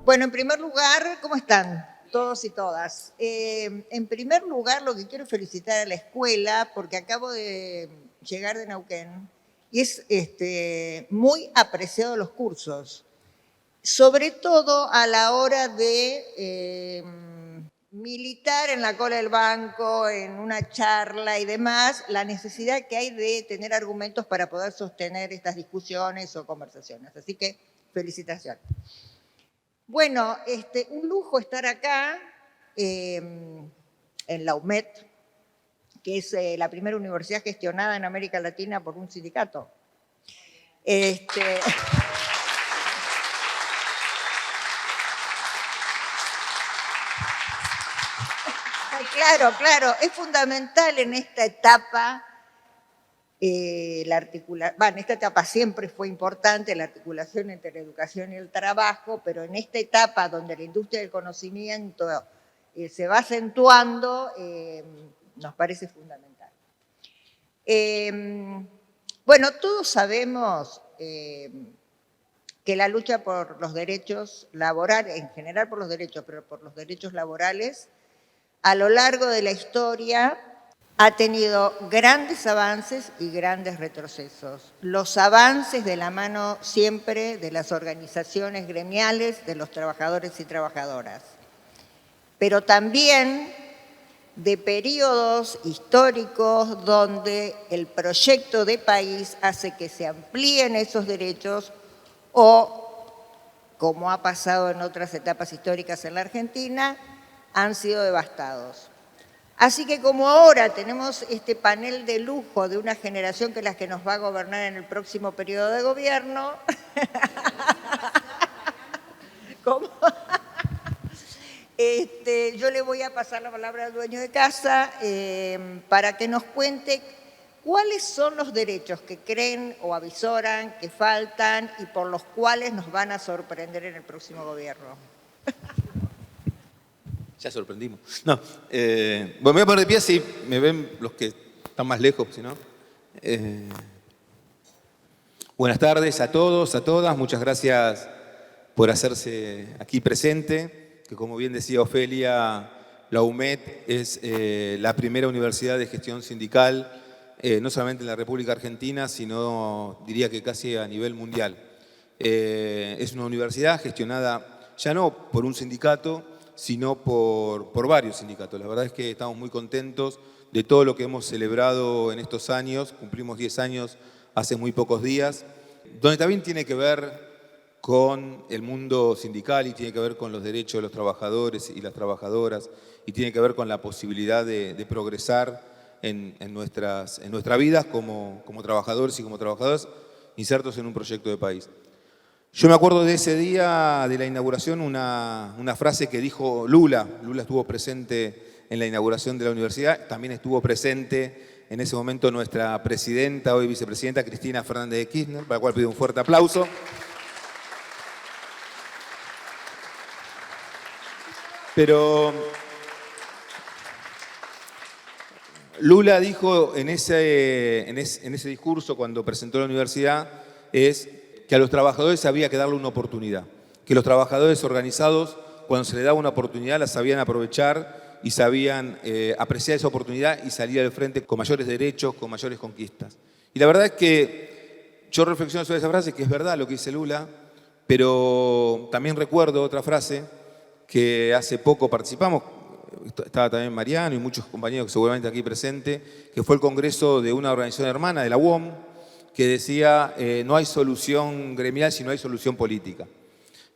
Bueno, en primer lugar, ¿cómo están todos y todas? En primer lugar, lo que quiero felicitar a la escuela, porque acabo de llegar de Neuquén y es muy apreciado los cursos, sobre todo a la hora de militar en la cola del banco, en una charla y demás, la necesidad que hay de tener argumentos para poder sostener estas discusiones o conversaciones. Así que, felicitaciones. Bueno, un lujo estar acá en la UMED, que es la primera universidad gestionada en América Latina por un sindicato. Claro, es fundamental en esta etapa. En esta etapa siempre fue importante la articulación entre la educación y el trabajo, pero en esta etapa donde la industria del conocimiento se va acentuando, nos parece fundamental. Bueno, todos sabemos que la lucha por los derechos laborales, en general por los derechos, pero por los derechos laborales, a lo largo de la historia ha tenido grandes avances y grandes retrocesos. Los avances de la mano siempre de las organizaciones gremiales, de los trabajadores y trabajadoras, pero también de periodos históricos donde el proyecto de país hace que se amplíen esos derechos o, como ha pasado en otras etapas históricas en la Argentina, han sido devastados. Así que como ahora tenemos este panel de lujo de una generación que es la que nos va a gobernar en el próximo periodo de gobierno, yo le voy a pasar la palabra al dueño de casa para que nos cuente cuáles son los derechos que creen o avisoran que faltan y por los cuales nos van a sorprender en el próximo gobierno. Ya sorprendimos. No, bueno, me voy a poner de pie si me ven los que están más lejos, si no. Buenas tardes a todos, a todas. Muchas gracias por hacerse aquí presente. Que como bien decía Ofelia, la UMED es la primera universidad de gestión sindical, no solamente en la República Argentina, sino diría que casi a nivel mundial. Es una universidad gestionada ya no por un sindicato, sino por varios sindicatos. La verdad es que estamos muy contentos de todo lo que hemos celebrado en estos años. Cumplimos 10 años hace muy pocos días, donde también tiene que ver con el mundo sindical y tiene que ver con los derechos de los trabajadores y las trabajadoras y tiene que ver con la posibilidad de progresar en nuestra vida como trabajadores y como trabajadoras insertos en un proyecto de país. Yo me acuerdo de ese día de la inauguración una frase que dijo Lula. Lula estuvo presente en la inauguración de la universidad, también estuvo presente en ese momento nuestra presidenta, hoy vicepresidenta, Cristina Fernández de Kirchner, para la cual pido un fuerte aplauso. Pero Lula dijo en ese discurso cuando presentó la universidad que a los trabajadores había que darle una oportunidad, que los trabajadores organizados, cuando se les daba una oportunidad, la sabían aprovechar y sabían apreciar esa oportunidad y salir al frente con mayores derechos, con mayores conquistas. Y la verdad es que yo reflexiono sobre esa frase, que es verdad lo que dice Lula, pero también recuerdo otra frase que hace poco participamos, estaba también Mariano y muchos compañeros que seguramente aquí presentes, que fue el congreso de una organización hermana de la UOM, que decía no hay solución gremial si no hay solución política.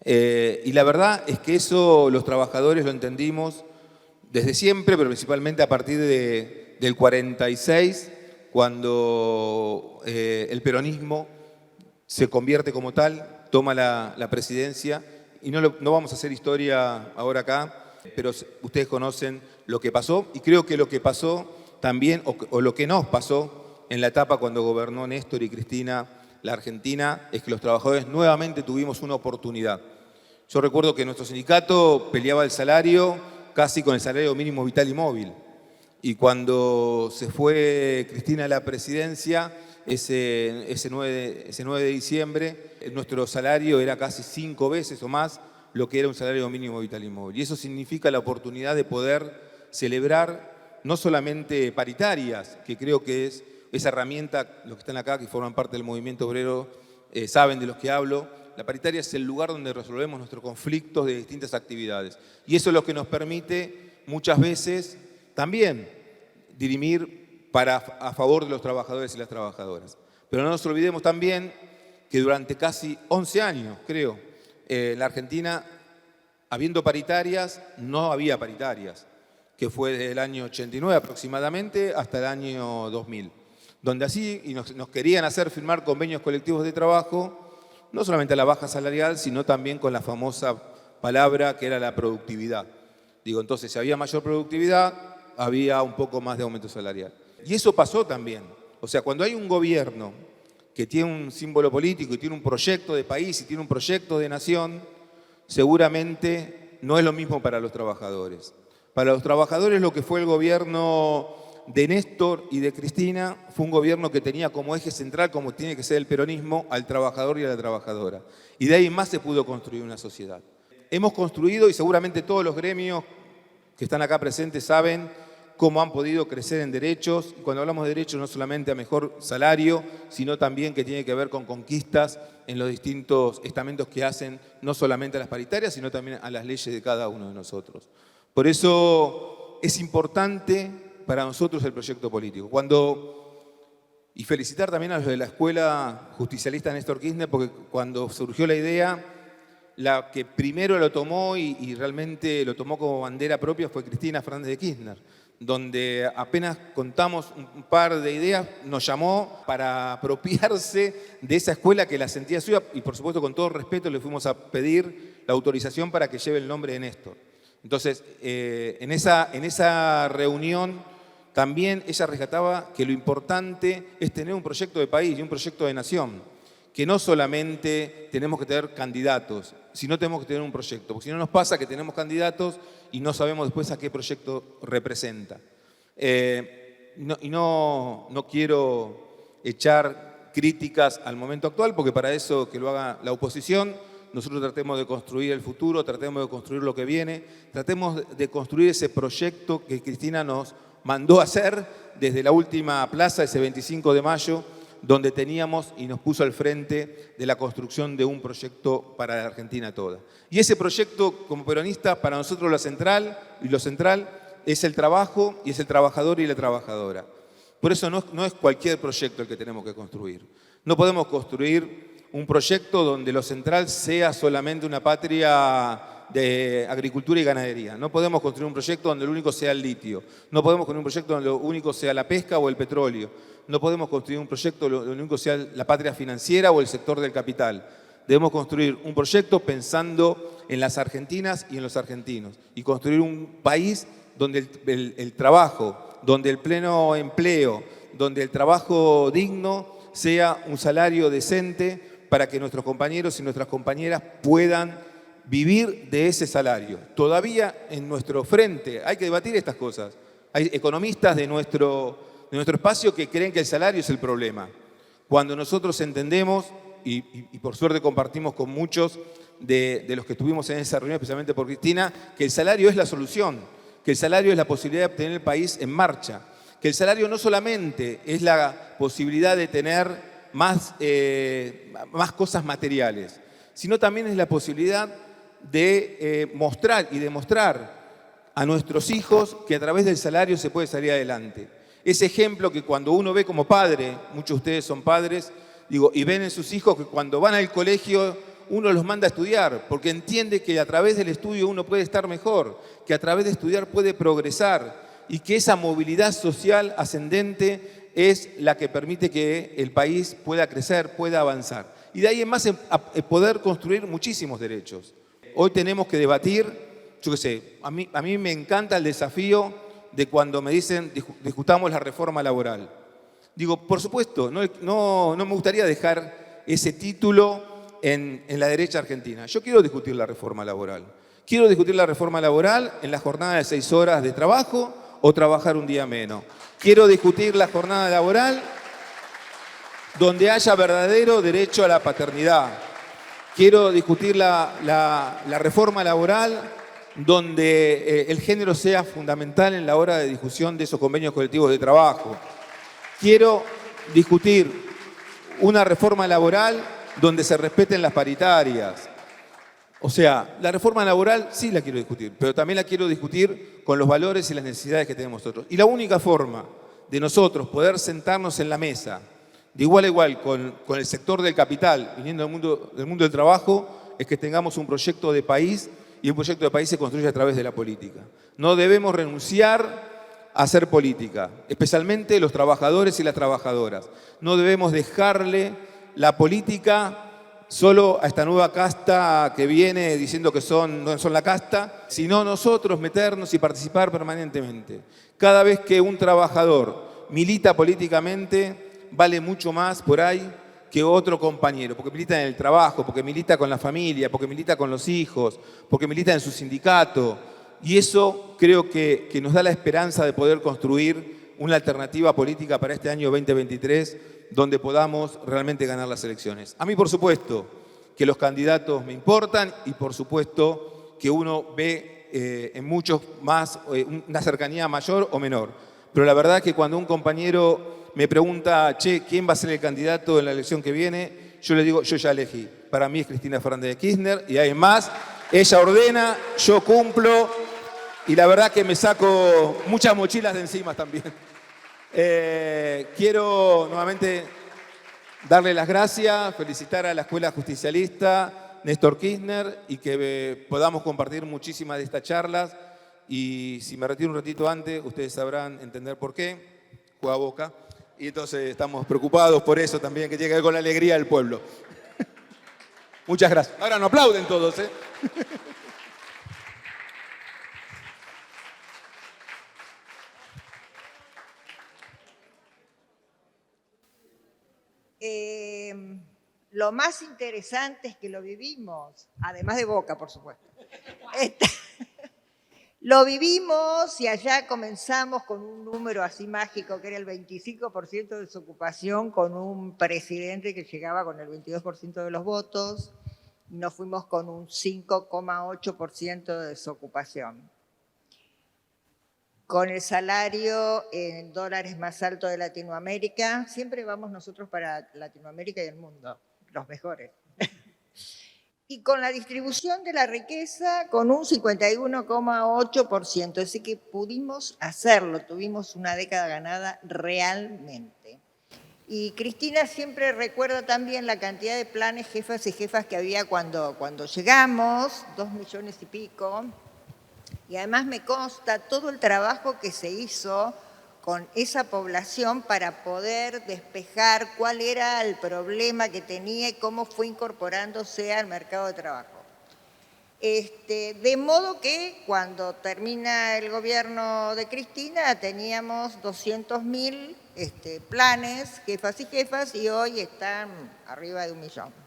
Y la verdad es que eso los trabajadores lo entendimos desde siempre, pero principalmente a partir del 46, cuando el peronismo se convierte como tal, toma la presidencia, y no vamos a hacer historia ahora acá, pero ustedes conocen lo que pasó, y creo que lo que pasó también, o lo que nos pasó, en la etapa cuando gobernó Néstor y Cristina la Argentina, es que los trabajadores nuevamente tuvimos una oportunidad. Yo recuerdo que nuestro sindicato peleaba el salario casi con el salario mínimo vital y móvil. Y cuando se fue Cristina a la presidencia, ese 9 de diciembre, nuestro salario era casi 5 veces o más lo que era un salario mínimo vital y móvil. Y eso significa la oportunidad de poder celebrar no solamente paritarias, que creo que es esa herramienta, los que están acá, que forman parte del movimiento obrero, saben de los que hablo. La paritaria es el lugar donde resolvemos nuestros conflictos de distintas actividades. Y eso es lo que nos permite muchas veces también dirimir a favor de los trabajadores y las trabajadoras. Pero no nos olvidemos también que durante casi 11 años, creo, en la Argentina, habiendo paritarias, no había paritarias, que fue desde el año 89 aproximadamente hasta el año 2000, donde así nos querían hacer firmar convenios colectivos de trabajo, no solamente a la baja salarial, sino también con la famosa palabra que era la productividad. Digo, entonces, si había mayor productividad, había un poco más de aumento salarial. Y eso pasó también. O sea, cuando hay un gobierno que tiene un símbolo político y tiene un proyecto de país y tiene un proyecto de nación, seguramente no es lo mismo para los trabajadores. Para los trabajadores lo que fue el gobierno de Néstor y de Cristina fue un gobierno que tenía como eje central, como tiene que ser el peronismo, al trabajador y a la trabajadora. Y de ahí más se pudo construir una sociedad. Hemos construido, y seguramente todos los gremios que están acá presentes saben cómo han podido crecer en derechos. Y cuando hablamos de derechos no solamente a mejor salario, sino también que tiene que ver con conquistas en los distintos estamentos que hacen no solamente a las paritarias, sino también a las leyes de cada uno de nosotros. Por eso es importante para nosotros el proyecto político. Y felicitar también a los de la Escuela Justicialista Néstor Kirchner, porque cuando surgió la idea, la que primero lo tomó y realmente lo tomó como bandera propia fue Cristina Fernández de Kirchner, donde apenas contamos un par de ideas, nos llamó para apropiarse de esa escuela que la sentía suya, y por supuesto con todo respeto le fuimos a pedir la autorización para que lleve el nombre de Néstor. Entonces, en esa reunión también ella rescataba que lo importante es tener un proyecto de país y un proyecto de nación, que no solamente tenemos que tener candidatos, sino tenemos que tener un proyecto, porque si no nos pasa que tenemos candidatos y no sabemos después a qué proyecto representa. No quiero echar críticas al momento actual, porque para eso que lo haga la oposición. Nosotros tratemos de construir el futuro, tratemos de construir lo que viene, tratemos de construir ese proyecto que Cristina nos mandó a hacer desde la última plaza, ese 25 de mayo, donde teníamos y nos puso al frente de la construcción de un proyecto para la Argentina toda. Y ese proyecto, como peronistas, para nosotros lo central es el trabajo y es el trabajador y la trabajadora. Por eso no es cualquier proyecto el que tenemos que construir. No podemos construir un proyecto donde lo central sea solamente una patria de agricultura y ganadería. No podemos construir un proyecto donde lo único sea el litio. No podemos construir un proyecto donde lo único sea la pesca o el petróleo. No podemos construir un proyecto donde lo único sea la patria financiera o el sector del capital. Debemos construir un proyecto pensando en las argentinas y en los argentinos. Y construir un país donde el trabajo, donde el pleno empleo, donde el trabajo digno sea un salario decente para que nuestros compañeros y nuestras compañeras puedan vivir de ese salario. Todavía en nuestro frente hay que debatir estas cosas. Hay economistas de nuestro espacio que creen que el salario es el problema. Cuando nosotros entendemos, y por suerte compartimos con muchos de los que estuvimos en esa reunión, especialmente por Cristina, que el salario es la solución, que el salario es la posibilidad de tener el país en marcha, que el salario no solamente es la posibilidad de tener más cosas materiales, sino también es la posibilidad de mostrar y demostrar a nuestros hijos que a través del salario se puede salir adelante. Ese ejemplo que cuando uno ve como padre, muchos de ustedes son padres, y ven en sus hijos que cuando van al colegio uno los manda a estudiar, porque entiende que a través del estudio uno puede estar mejor, que a través de estudiar puede progresar y que esa movilidad social ascendente es la que permite que el país pueda crecer, pueda avanzar. Y de ahí en más poder construir muchísimos derechos. Hoy tenemos que debatir, yo qué sé, a mí me encanta el desafío de cuando me dicen discutamos la reforma laboral. Digo, por supuesto, no me gustaría dejar ese título en la derecha argentina. Yo quiero discutir la reforma laboral. Quiero discutir la reforma laboral en la jornada de 6 horas de trabajo o trabajar un día menos. Quiero discutir la jornada laboral donde haya verdadero derecho a la paternidad. Quiero discutir la reforma laboral donde el género sea fundamental en la hora de discusión de esos convenios colectivos de trabajo. Quiero discutir una reforma laboral donde se respeten las paritarias. O sea, la reforma laboral sí la quiero discutir, pero también la quiero discutir con los valores y las necesidades que tenemos nosotros. Y la única forma de nosotros poder sentarnos en la mesa de igual a igual con el sector del capital, viniendo del mundo del trabajo, es que tengamos un proyecto de país, y un proyecto de país se construye a través de la política. No debemos renunciar a hacer política, especialmente los trabajadores y las trabajadoras. No debemos dejarle la política solo a esta nueva casta que viene diciendo que no son la casta, sino nosotros meternos y participar permanentemente. Cada vez que un trabajador milita políticamente, vale mucho más por ahí que otro compañero, porque milita en el trabajo, porque milita con la familia, porque milita con los hijos, porque milita en su sindicato. Y eso creo que nos da la esperanza de poder construir una alternativa política para este año 2023 donde podamos realmente ganar las elecciones. A mí, por supuesto, que los candidatos me importan y, por supuesto, que uno ve en muchos más una cercanía mayor o menor. Pero la verdad es que cuando un compañero me pregunta, che, ¿quién va a ser el candidato en la elección que viene? Yo le digo, yo ya elegí. Para mí es Cristina Fernández de Kirchner y además ella ordena, yo cumplo y la verdad que me saco muchas mochilas de encima también. Quiero nuevamente darle las gracias, felicitar a la Escuela Justicialista, Néstor Kirchner, y que podamos compartir muchísimas de estas charlas. Y si me retiro un ratito antes, ustedes sabrán entender por qué. Juega Boca. Y entonces estamos preocupados por eso también, que llegue con la alegría del pueblo. Muchas gracias. Ahora no aplauden todos, ¿eh? Lo más interesante es que lo vivimos, además de Boca, por supuesto. Lo vivimos y allá comenzamos con un número así mágico que era el 25% de desocupación, con un presidente que llegaba con el 22% de los votos, y nos fuimos con un 5,8% de desocupación. Con el salario en dólares más alto de Latinoamérica, siempre vamos nosotros para Latinoamérica y el mundo, los mejores. Y con la distribución de la riqueza con un 51,8%. Así que pudimos hacerlo, tuvimos una década ganada realmente. Y Cristina siempre recuerda también la cantidad de planes, jefas y jefas que había cuando llegamos, 2 millones y pico. Y además me consta todo el trabajo que se hizo con esa población para poder despejar cuál era el problema que tenía y cómo fue incorporándose al mercado de trabajo. De modo que cuando termina el gobierno de Cristina teníamos 200.000 planes, jefas y jefas, y hoy están arriba de 1 millón.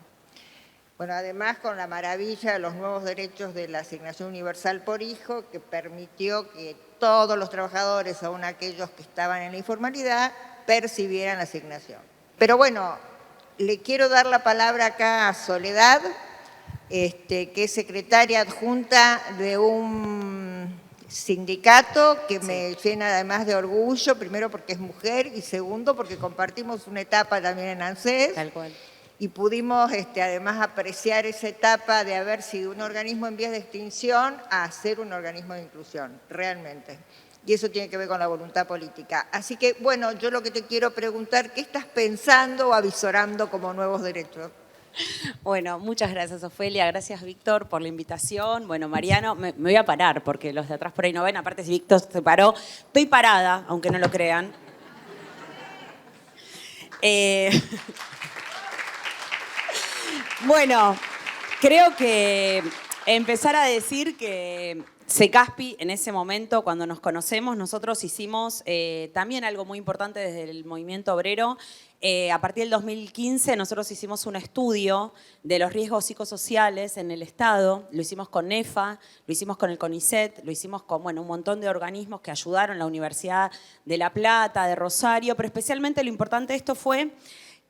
Bueno, además con la maravilla de los nuevos derechos de la asignación universal por hijo, que permitió que todos los trabajadores, aun aquellos que estaban en la informalidad, percibieran la asignación. Pero bueno, le quiero dar la palabra acá a Soledad, que es secretaria adjunta de un sindicato que me llena además de orgullo, primero porque es mujer y segundo porque compartimos una etapa también en ANSES. Tal cual. Y pudimos además apreciar esa etapa de haber sido un organismo en vías de extinción a ser un organismo de inclusión, realmente. Y eso tiene que ver con la voluntad política. Así que, bueno, yo lo que te quiero preguntar, ¿qué estás pensando o avisorando como nuevos derechos? Bueno, muchas gracias, Ofelia. Gracias, Víctor, por la invitación. Bueno, Mariano, me voy a parar porque los de atrás por ahí no ven. Aparte, si Víctor se paró, estoy parada, aunque no lo crean. Bueno, creo que empezar a decir que Secaspi, en ese momento, cuando nos conocemos, nosotros hicimos también algo muy importante desde el movimiento obrero. A partir del 2015 nosotros hicimos un estudio de los riesgos psicosociales en el Estado. Lo hicimos con NEFA, lo hicimos con el CONICET, lo hicimos con un montón de organismos que ayudaron, la Universidad de La Plata, de Rosario, pero especialmente lo importante de esto fue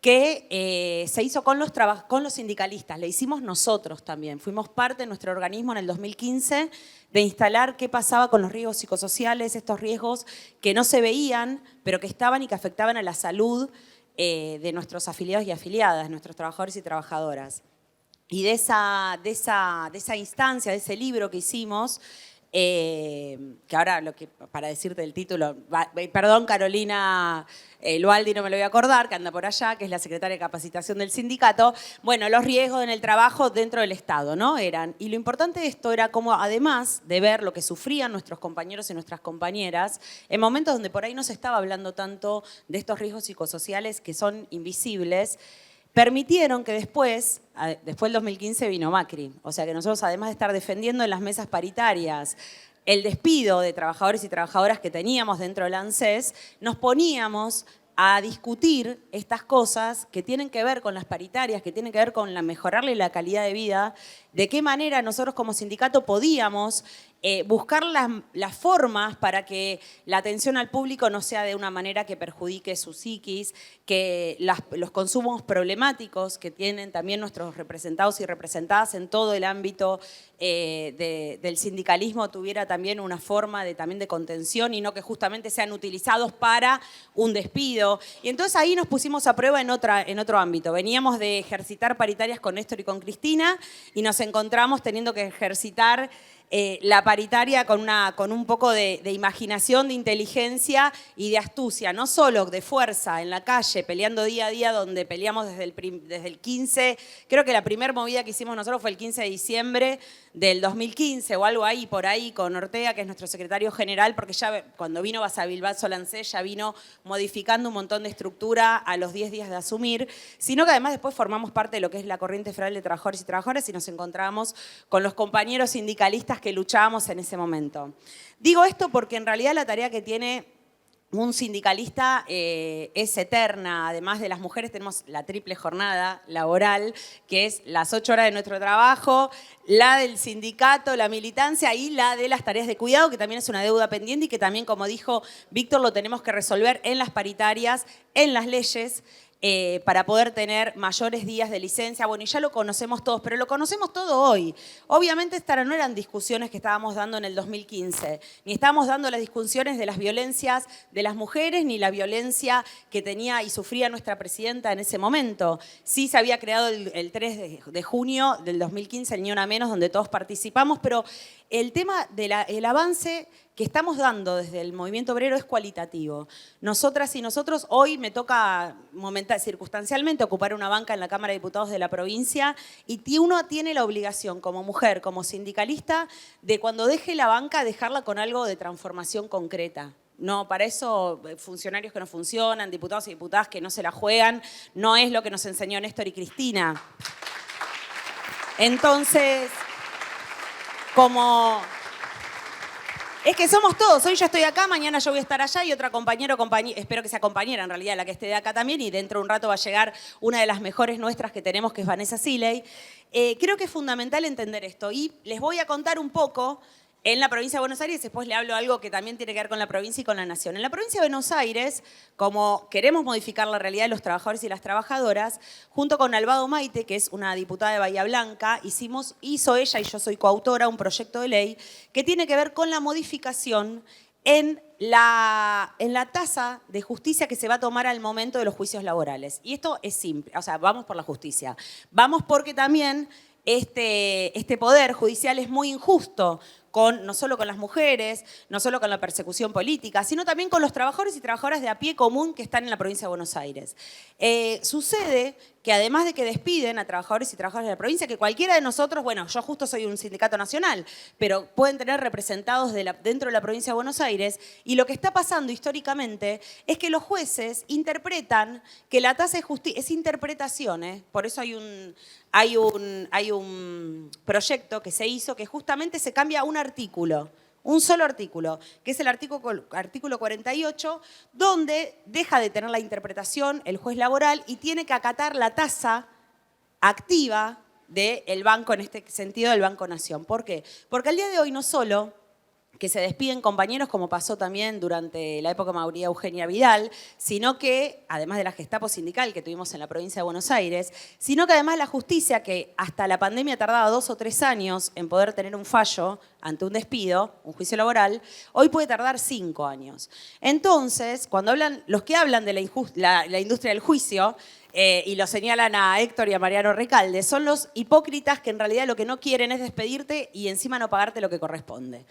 que se hizo con los sindicalistas, le hicimos nosotros también. Fuimos parte de nuestro organismo en el 2015 de instalar qué pasaba con los riesgos psicosociales, estos riesgos que no se veían, pero que estaban y que afectaban a la salud de nuestros afiliados y afiliadas, nuestros trabajadores y trabajadoras. Y de esa instancia, de ese libro que hicimos, que ahora, para decirte el título, perdón, Carolina Lualdi, no me lo voy a acordar, que anda por allá, que es la secretaria de capacitación del sindicato. Bueno, los riesgos en el trabajo dentro del Estado, ¿no? Y lo importante de esto era cómo, además de ver lo que sufrían nuestros compañeros y nuestras compañeras, en momentos donde por ahí no se estaba hablando tanto de estos riesgos psicosociales que son invisibles, permitieron que después del 2015 vino Macri. O sea que nosotros, además de estar defendiendo en las mesas paritarias el despido de trabajadores y trabajadoras que teníamos dentro del ANSES, nos poníamos a discutir estas cosas que tienen que ver con las paritarias, que tienen que ver con mejorarle la calidad de vida, de qué manera nosotros como sindicato podíamos buscar las formas para que la atención al público no sea de una manera que perjudique su psiquis, que los consumos problemáticos que tienen también nuestros representados y representadas en todo el ámbito del sindicalismo tuviera también una forma también de contención y no que justamente sean utilizados para un despido. Y entonces ahí nos pusimos a prueba en otro ámbito. Veníamos de ejercitar paritarias con Néstor y con Cristina y nos encontramos teniendo que ejercitar la paritaria con un poco de imaginación, de inteligencia y de astucia, no solo de fuerza en la calle, peleando día a día, donde peleamos desde el 15, creo que la primera movida que hicimos nosotros fue el 15 de diciembre del 2015 o algo ahí, por ahí, con Ortega, que es nuestro secretario general, porque ya cuando vino Basavilbaso Solancés ya vino modificando un montón de estructura a los 10 días de asumir, sino que además después formamos parte de lo que es la Corriente Federal de Trabajadores y Trabajadoras y nos encontramos con los compañeros sindicalistas que luchábamos en ese momento. Digo esto porque en realidad la tarea que tiene un sindicalista es eterna. Además de las mujeres tenemos la triple jornada laboral, que es las 8 horas de nuestro trabajo, la del sindicato, la militancia y la de las tareas de cuidado, que también es una deuda pendiente y que también, como dijo Víctor, lo tenemos que resolver en las paritarias, en las leyes, para poder tener mayores días de licencia. Bueno, y ya lo conocemos todos, pero lo conocemos todo hoy. Obviamente estas no eran discusiones que estábamos dando en el 2015, ni estábamos dando las discusiones de las violencias de las mujeres, ni la violencia que tenía y sufría nuestra presidenta en ese momento. Sí se había creado el 3 de junio del 2015, el Ni Una Menos, donde todos participamos, pero el tema del avance que estamos dando desde el movimiento obrero es cualitativo. Nosotras y nosotros, hoy me toca circunstancialmente ocupar una banca en la Cámara de Diputados de la provincia y uno tiene la obligación como mujer, como sindicalista, de cuando deje la banca, dejarla con algo de transformación concreta. No, para eso funcionarios que no funcionan, diputados y diputadas que no se la juegan, no es lo que nos enseñó Néstor y Cristina. Entonces, es que somos todos, hoy yo estoy acá, mañana yo voy a estar allá y otra compañera, espero que sea compañera en realidad la que esté de acá también y dentro de un rato va a llegar una de las mejores nuestras que tenemos, que es Vanessa Siley. Creo que es fundamental entender esto y les voy a contar un poco en la provincia de Buenos Aires, después le hablo algo que también tiene que ver con la provincia y con la nación. En la provincia de Buenos Aires, como queremos modificar la realidad de los trabajadores y las trabajadoras, junto con Albado Maite, que es una diputada de Bahía Blanca, hizo ella, y yo soy coautora, un proyecto de ley que tiene que ver con la modificación en la tasa de justicia que se va a tomar al momento de los juicios laborales. Y esto es simple, o sea, vamos por la justicia. Vamos porque también este poder judicial es muy injusto, no solo con las mujeres, no solo con la persecución política, sino también con los trabajadores y trabajadoras de a pie común que están en la provincia de Buenos Aires. Sucede que además de que despiden a trabajadores y trabajadoras de la provincia, que cualquiera de nosotros, bueno, yo justo soy un sindicato nacional, pero pueden tener representados dentro de la provincia de Buenos Aires, y lo que está pasando históricamente es que los jueces interpretan que la tasa de justicia, es interpretación, por eso hay un proyecto que se hizo que justamente se cambia un artículo, un solo artículo, que es el artículo 48, donde deja de tener la interpretación el juez laboral y tiene que acatar la tasa activa del banco, en este sentido del Banco Nación. ¿Por qué? Porque al día de hoy no solo que se despiden compañeros, como pasó también durante la época de María Eugenia Vidal, sino que, además de la Gestapo sindical que tuvimos en la provincia de Buenos Aires, sino que además la justicia, que hasta la pandemia tardaba 2 o 3 años en poder tener un fallo ante un despido, un juicio laboral, hoy puede tardar 5 años. Entonces, cuando hablan, los que hablan de la industria del juicio, y lo señalan a Héctor y a Mariano Recalde, son los hipócritas que en realidad lo que no quieren es despedirte y encima no pagarte lo que corresponde.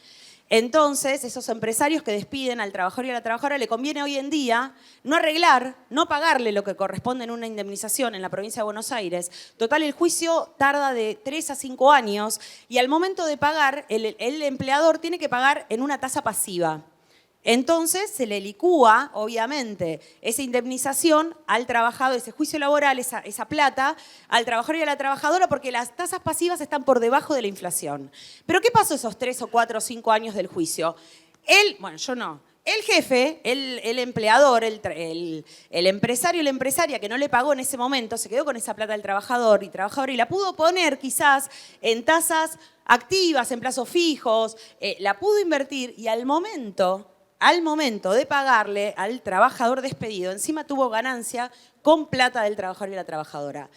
Entonces, esos empresarios que despiden al trabajador y a la trabajadora le conviene hoy en día no arreglar, no pagarle lo que corresponde en una indemnización en la provincia de Buenos Aires. Total, el juicio tarda de 3 a 5 años y al momento de pagar, el empleador tiene que pagar en una tasa pasiva. Entonces se le licúa, obviamente, esa indemnización al trabajador, ese juicio laboral, esa plata, al trabajador y a la trabajadora, porque las tasas pasivas están por debajo de la inflación. ¿Pero qué pasó esos 3 o 4 o 5 años del juicio? El jefe, el empleador, el empresario y la empresaria que no le pagó en ese momento, se quedó con esa plata del trabajador y la pudo poner quizás en tasas activas, en plazos fijos, la pudo invertir y al momento de pagarle al trabajador despedido, encima tuvo ganancia con plata del trabajador y la trabajadora.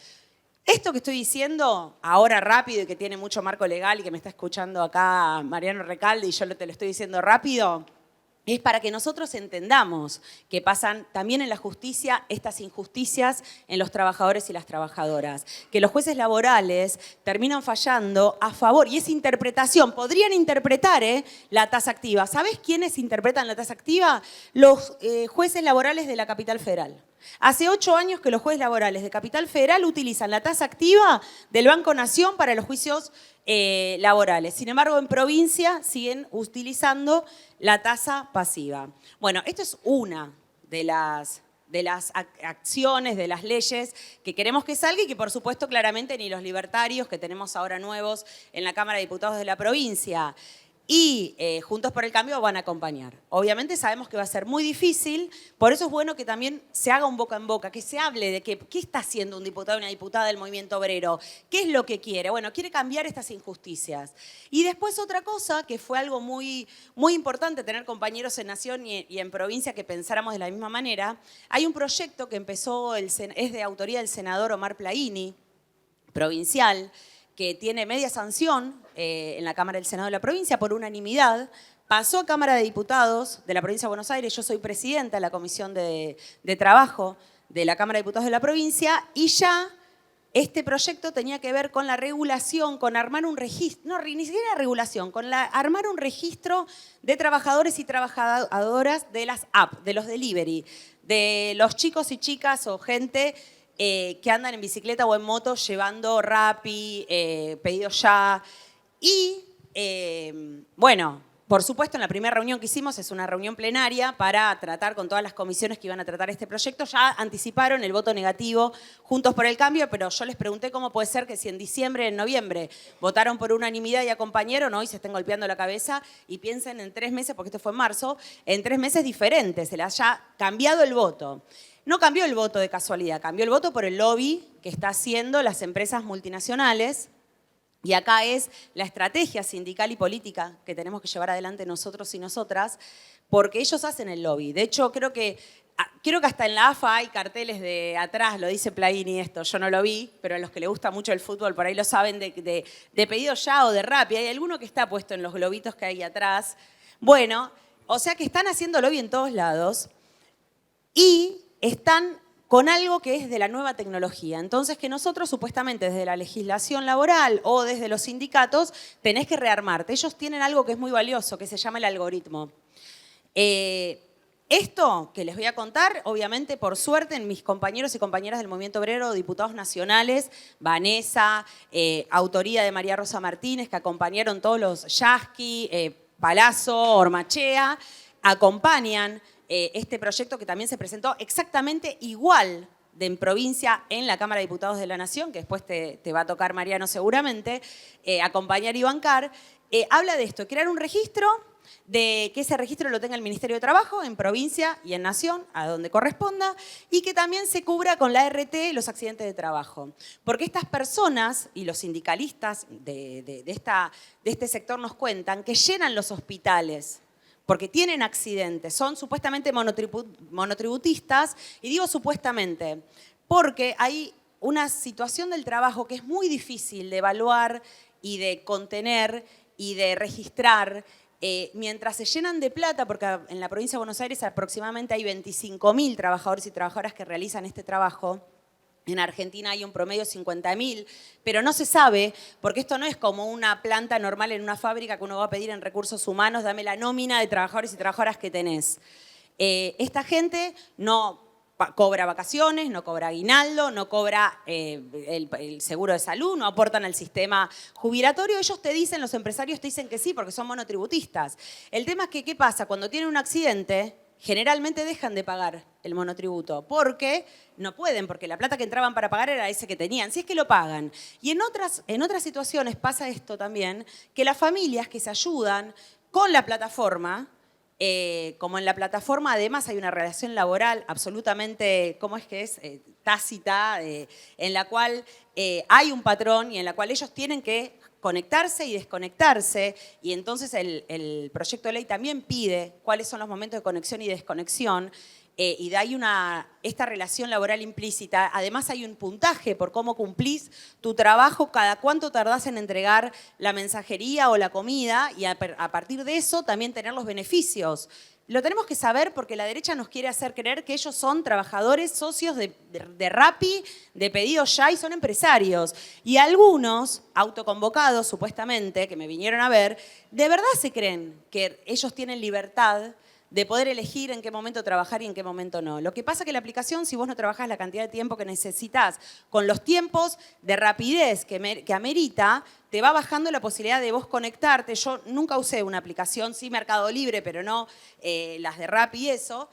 Esto que estoy diciendo ahora rápido y que tiene mucho marco legal y que me está escuchando acá Mariano Recalde y yo te lo estoy diciendo rápido, es para que nosotros entendamos que pasan también en la justicia estas injusticias en los trabajadores y las trabajadoras, que los jueces laborales terminan fallando a favor, y esa interpretación, podrían interpretar la tasa activa. ¿Sabés quiénes interpretan la tasa activa? Los jueces laborales de la Capital Federal. Hace 8 años que los jueces laborales de Capital Federal utilizan la tasa activa del Banco Nación para los juicios laborales. Sin embargo, en provincia siguen utilizando la tasa pasiva. Bueno, esto es una de las acciones, de las leyes que queremos que salga y que, por supuesto, claramente ni los libertarios que tenemos ahora nuevos en la Cámara de Diputados de la provincia y Juntos por el Cambio van a acompañar. Obviamente sabemos que va a ser muy difícil, por eso es bueno que también se haga un boca en boca, que se hable de qué está haciendo un diputado y una diputada del movimiento obrero, qué es lo que quiere. Bueno, quiere cambiar estas injusticias. Y después otra cosa, que fue algo muy, muy importante tener compañeros en Nación y en provincia que pensáramos de la misma manera, hay un proyecto que empezó, es de autoría del senador Omar Plaini, provincial, que tiene media sanción en la Cámara del Senado de la provincia por unanimidad, pasó a Cámara de Diputados de la provincia de Buenos Aires, yo soy presidenta de la Comisión de Trabajo de la Cámara de Diputados de la provincia y ya este proyecto tenía que ver con la regulación, con armar un registro, no, ni siquiera regulación, con armar un registro de trabajadores y trabajadoras de las apps, de los delivery, de los chicos y chicas o gente que andan en bicicleta o en moto llevando Rappi, Pedido Ya. Y, bueno, por supuesto, en la primera reunión que hicimos, es una reunión plenaria para tratar con todas las comisiones que iban a tratar este proyecto. Ya anticiparon el voto negativo Juntos por el Cambio, pero yo les pregunté cómo puede ser que si en diciembre, en noviembre, votaron por unanimidad y acompañaron, hoy se estén golpeando la cabeza y piensen en 3 meses, porque esto fue en marzo, en 3 meses diferentes, se les haya cambiado el voto. No cambió el voto de casualidad, cambió el voto por el lobby que está haciendo las empresas multinacionales. Y acá es la estrategia sindical y política que tenemos que llevar adelante nosotros y nosotras, porque ellos hacen el lobby. De hecho, creo que hasta en la AFA hay carteles de atrás, lo dice Plaini esto, yo no lo vi, pero a los que les gusta mucho el fútbol por ahí lo saben, de Pedido Ya o de Rappi. Hay alguno que está puesto en los globitos que hay atrás. Bueno, o sea que están haciendo lobby en todos lados y están con algo que es de la nueva tecnología. Entonces, que nosotros supuestamente desde la legislación laboral o desde los sindicatos tenés que rearmarte. Ellos tienen algo que es muy valioso, que se llama el algoritmo. Esto que les voy a contar, obviamente, por suerte, en mis compañeros y compañeras del Movimiento Obrero, diputados nacionales, Vanessa, autoría de María Rosa Martínez, que acompañaron todos los Yasky, Palazzo, Ormachea, acompañan este proyecto que también se presentó exactamente igual en provincia en la Cámara de Diputados de la Nación, que después te va a tocar Mariano seguramente, acompañar y bancar, habla de esto, crear un registro de que ese registro lo tenga el Ministerio de Trabajo en provincia y en nación, a donde corresponda, y que también se cubra con la ART los accidentes de trabajo. Porque estas personas y los sindicalistas de este sector nos cuentan que llenan los hospitales porque tienen accidentes, son supuestamente monotributistas, y digo supuestamente, porque hay una situación del trabajo que es muy difícil de evaluar y de contener y de registrar, mientras se llenan de plata, porque en la provincia de Buenos Aires aproximadamente hay 25.000 trabajadores y trabajadoras que realizan este trabajo. En Argentina hay un promedio de 50.000, pero no se sabe, porque esto no es como una planta normal en una fábrica que uno va a pedir en recursos humanos, dame la nómina de trabajadores y trabajadoras que tenés. Esta gente no cobra vacaciones, no cobra aguinaldo, no cobra el seguro de salud, no aportan al sistema jubilatorio. Ellos te dicen, los empresarios te dicen que sí, porque son monotributistas. El tema es que, ¿qué pasa? Cuando tienen un accidente, generalmente dejan de pagar el monotributo, porque no pueden, porque la plata que entraban para pagar era ese que tenían, si es que lo pagan. Y en otras situaciones pasa esto también, que las familias que se ayudan con la plataforma, como en la plataforma además hay una relación laboral absolutamente, ¿cómo es que es? Tácita, en la cual hay un patrón y en la cual ellos tienen que conectarse y desconectarse, y entonces el proyecto de ley también pide cuáles son los momentos de conexión y desconexión, y de ahí esta relación laboral implícita. Además hay un puntaje por cómo cumplís tu trabajo, cada cuánto tardás en entregar la mensajería o la comida, y a partir de eso también tener los beneficios. Lo tenemos que saber porque la derecha nos quiere hacer creer que ellos son trabajadores, socios de Rappi, de Pedido Ya, y son empresarios. Y algunos, autoconvocados supuestamente, que me vinieron a ver, de verdad se creen que ellos tienen libertad de poder elegir en qué momento trabajar y en qué momento no. Lo que pasa es que la aplicación, si vos no trabajás la cantidad de tiempo que necesitas, con los tiempos de rapidez que amerita, te va bajando la posibilidad de vos conectarte. Yo nunca usé una aplicación, sí Mercado Libre, pero no las de Rappi y eso.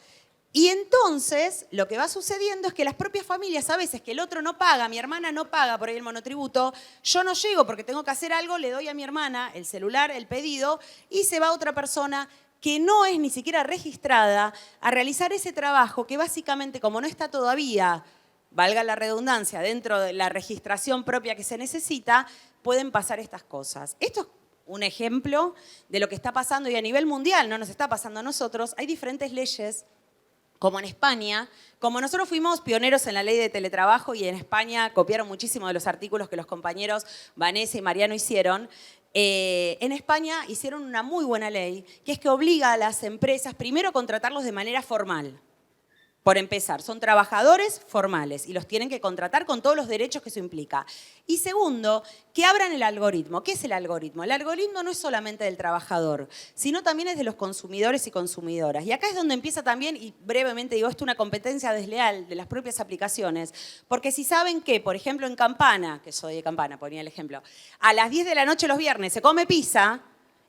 Y entonces lo que va sucediendo es que las propias familias, a veces que el otro no paga, mi hermana no paga por ahí el monotributo, yo no llego porque tengo que hacer algo, le doy a mi hermana el celular, el pedido, y se va otra persona que no es ni siquiera registrada a realizar ese trabajo que básicamente, como no está todavía, valga la redundancia, dentro de la registración propia que se necesita, pueden pasar estas cosas. Esto es un ejemplo de lo que está pasando, y a nivel mundial no nos está pasando a nosotros. Hay diferentes leyes, como en España. Como nosotros fuimos pioneros en la ley de teletrabajo y en España copiaron muchísimo de los artículos que los compañeros Vanessa y Mariano hicieron, en España hicieron una muy buena ley, que es que obliga a las empresas primero a contratarlos de manera formal. Por empezar, son trabajadores formales y los tienen que contratar con todos los derechos que eso implica. Y segundo, que abran el algoritmo. ¿Qué es el algoritmo? El algoritmo no es solamente del trabajador, sino también es de los consumidores y consumidoras. Y acá es donde empieza también, y brevemente digo, esto es una competencia desleal de las propias aplicaciones, porque si saben que, por ejemplo, en Campana, que soy de Campana, ponía el ejemplo, a las 10 de la noche los viernes se come pizza,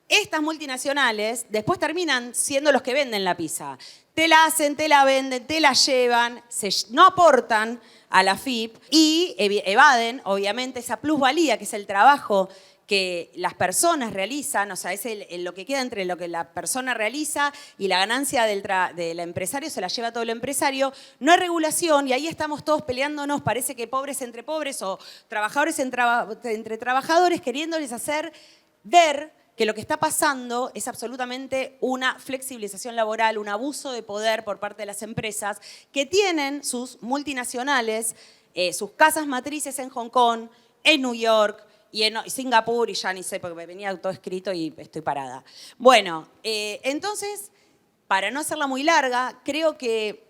estas multinacionales después terminan siendo los que venden la pizza. Te la hacen, te la venden, te la llevan, no aportan a la FIP y evaden, obviamente, esa plusvalía que es el trabajo que las personas realizan, o sea, es lo que queda entre lo que la persona realiza y la ganancia del empresario se la lleva todo el empresario. No hay regulación y ahí estamos todos peleándonos, parece que pobres entre pobres o trabajadores entre trabajadores, queriéndoles hacer ver que lo que está pasando es absolutamente una flexibilización laboral, un abuso de poder por parte de las empresas que tienen sus multinacionales, sus casas matrices en Hong Kong, en New York y en Singapur, y ya ni sé porque me venía todo escrito y estoy parada. Bueno, entonces, para no hacerla muy larga, creo que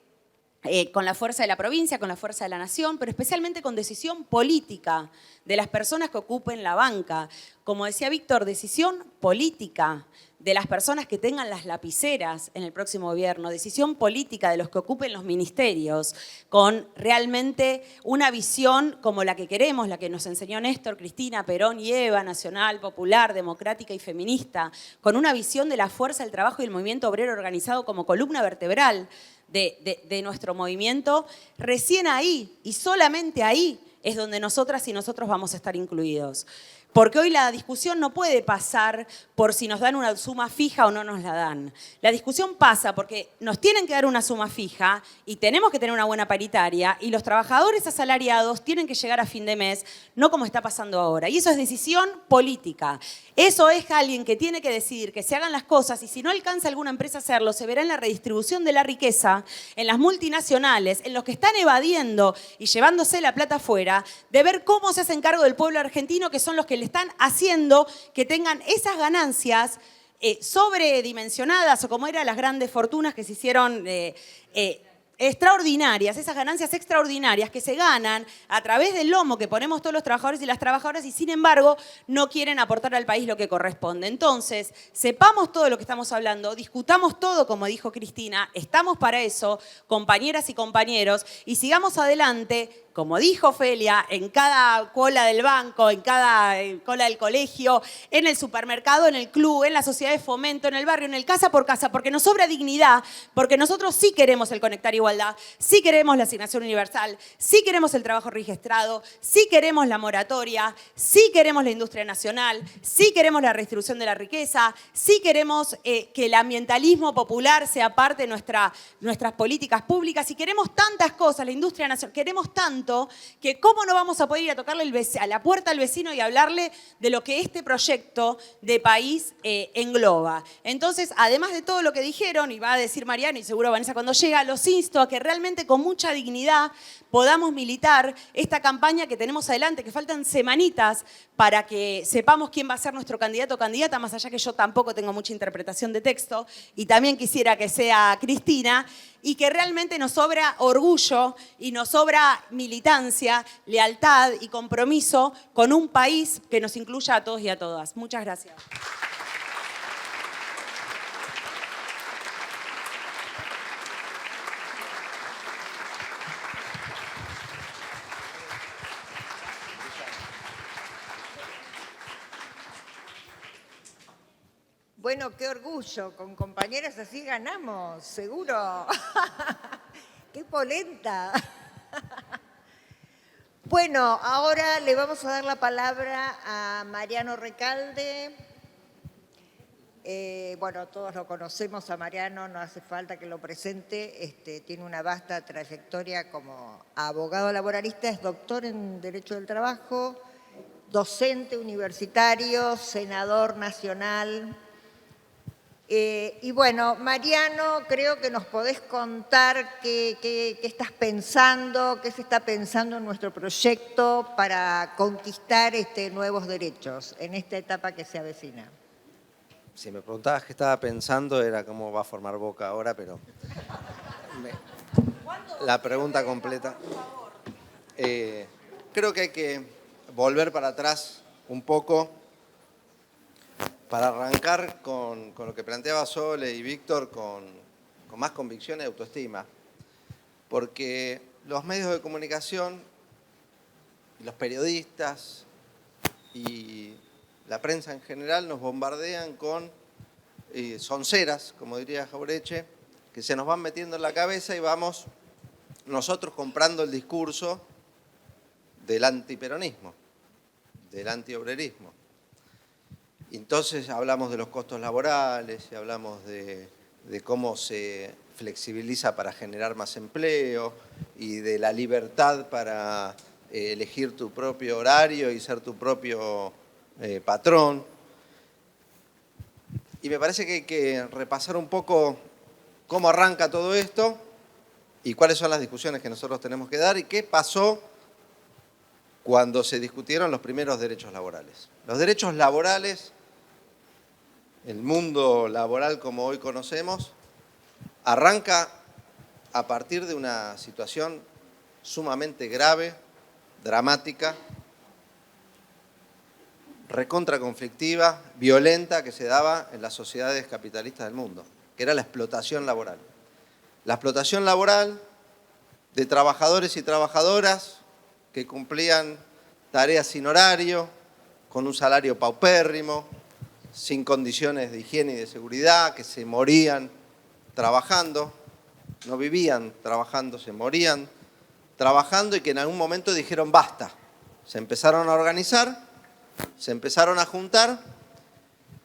con la fuerza de la provincia, con la fuerza de la nación, pero especialmente con decisión política de las personas que ocupen la banca. Como decía Víctor, decisión política de las personas que tengan las lapiceras en el próximo gobierno, decisión política de los que ocupen los ministerios, con realmente una visión como la que queremos, la que nos enseñó Néstor, Cristina, Perón y Eva, nacional, popular, democrática y feminista, con una visión de la fuerza del trabajo y el movimiento obrero organizado como columna vertebral de nuestro movimiento. Recién ahí, y solamente ahí, es donde nosotras y nosotros vamos a estar incluidos. Porque hoy la discusión no puede pasar por si nos dan una suma fija o no nos la dan. La discusión pasa porque nos tienen que dar una suma fija y tenemos que tener una buena paritaria y los trabajadores asalariados tienen que llegar a fin de mes, no como está pasando ahora. Y eso es decisión política. Eso es alguien que tiene que decidir que se hagan las cosas y si no alcanza alguna empresa a hacerlo, se verá en la redistribución de la riqueza, en las multinacionales, en los que están evadiendo y llevándose la plata afuera, de ver cómo se hacen cargo del pueblo argentino, que son los que le están haciendo que tengan esas ganancias sobredimensionadas o como eran las grandes fortunas que se hicieron extraordinarias, esas ganancias extraordinarias que se ganan a través del lomo que ponemos todos los trabajadores y las trabajadoras y sin embargo no quieren aportar al país lo que corresponde. Entonces, sepamos todo lo que estamos hablando, discutamos todo como dijo Cristina, estamos para eso, compañeras y compañeros, y sigamos adelante. Como dijo Ofelia, en cada cola del banco, en cada cola del colegio, en el supermercado, en el club, en la sociedad de fomento, en el barrio, en el casa por casa, porque nos sobra dignidad, porque nosotros sí queremos el Conectar Igualdad, sí queremos la asignación universal, sí queremos el trabajo registrado, sí queremos la moratoria, sí queremos la industria nacional, sí queremos la redistribución de la riqueza, sí queremos que el ambientalismo popular sea parte de nuestras políticas públicas y queremos tantas cosas, la industria nacional, queremos tanto que cómo no vamos a poder ir a tocarle a la puerta al vecino y hablarle de lo que este proyecto de país engloba. Entonces, además de todo lo que dijeron, y va a decir Mariano y seguro Vanessa cuando llega, los insto a que realmente con mucha dignidad podamos militar esta campaña que tenemos adelante, que faltan semanitas para que sepamos quién va a ser nuestro candidato o candidata, más allá que yo tampoco tengo mucha interpretación de texto y también quisiera que sea Cristina, y que realmente nos sobra orgullo y nos sobra militancia, lealtad y compromiso con un país que nos incluya a todos y a todas. Muchas gracias. Bueno, qué orgullo, con compañeras así ganamos, seguro. ¡Qué polenta! Bueno, ahora le vamos a dar la palabra a Mariano Recalde. Bueno, todos lo conocemos a Mariano, no hace falta que lo presente. Tiene una vasta trayectoria como abogado laboralista, es doctor en Derecho del Trabajo, docente universitario, senador nacional. Y bueno, Mariano, creo que nos podés contar qué estás pensando, qué se está pensando en nuestro proyecto para conquistar nuevos derechos en esta etapa que se avecina. Si me preguntabas qué estaba pensando, era cómo va a formar Boca ahora, pero la pregunta completa. Creo que hay que volver para atrás un poco para arrancar con lo que planteaba Sole y Víctor con más convicción y autoestima. Porque los medios de comunicación, los periodistas y la prensa en general nos bombardean con sonceras, como diría Jaureche, que se nos van metiendo en la cabeza y vamos nosotros comprando el discurso del antiperonismo, del antiobrerismo. Entonces hablamos de los costos laborales y hablamos de cómo se flexibiliza para generar más empleo y de la libertad para elegir tu propio horario y ser tu propio patrón. Y me parece que hay que repasar un poco cómo arranca todo esto y cuáles son las discusiones que nosotros tenemos que dar y qué pasó cuando se discutieron los primeros derechos laborales. Los derechos laborales, el mundo laboral como hoy conocemos, arranca a partir de una situación sumamente grave, dramática, recontraconflictiva, violenta que se daba en las sociedades capitalistas del mundo, que era la explotación laboral. La explotación laboral de trabajadores y trabajadoras que cumplían tareas sin horario, con un salario paupérrimo, sin condiciones de higiene y de seguridad, que se morían trabajando, no vivían trabajando, se morían trabajando y que en algún momento dijeron basta. Se empezaron a organizar se empezaron a juntar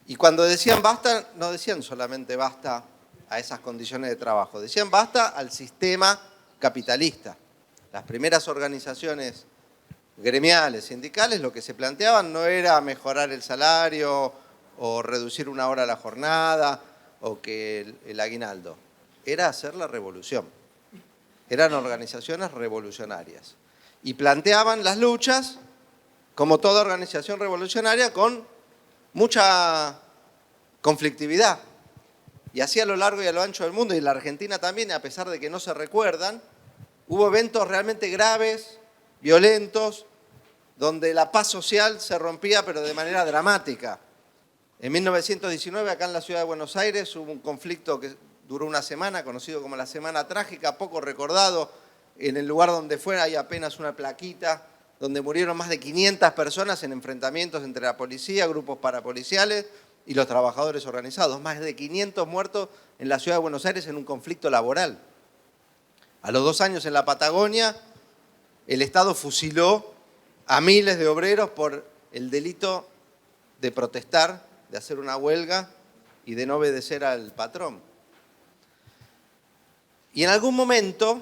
y cuando decían basta, no decían solamente basta a esas condiciones de trabajo, decían basta al sistema capitalista. Las primeras organizaciones gremiales, sindicales, lo que se planteaban no era mejorar el salario o reducir una hora la jornada o que el aguinaldo, era hacer la revolución. Eran organizaciones revolucionarias y planteaban las luchas, como toda organización revolucionaria, con mucha conflictividad. Y así a lo largo y a lo ancho del mundo, y en la Argentina también, a pesar de que no se recuerdan, hubo eventos realmente graves, violentos, donde la paz social se rompía, pero de manera dramática. En 1919, acá en la ciudad de Buenos Aires, hubo un conflicto que duró una semana, conocido como la Semana Trágica, poco recordado. En el lugar donde fue hay apenas una plaquita, donde murieron más de 500 personas en enfrentamientos entre la policía, grupos parapoliciales y los trabajadores organizados. Más de 500 muertos en la ciudad de Buenos Aires en un conflicto laboral. A los 2 años en la Patagonia, el Estado fusiló a miles de obreros por el delito de protestar, de hacer una huelga y de no obedecer al patrón. Y en algún momento,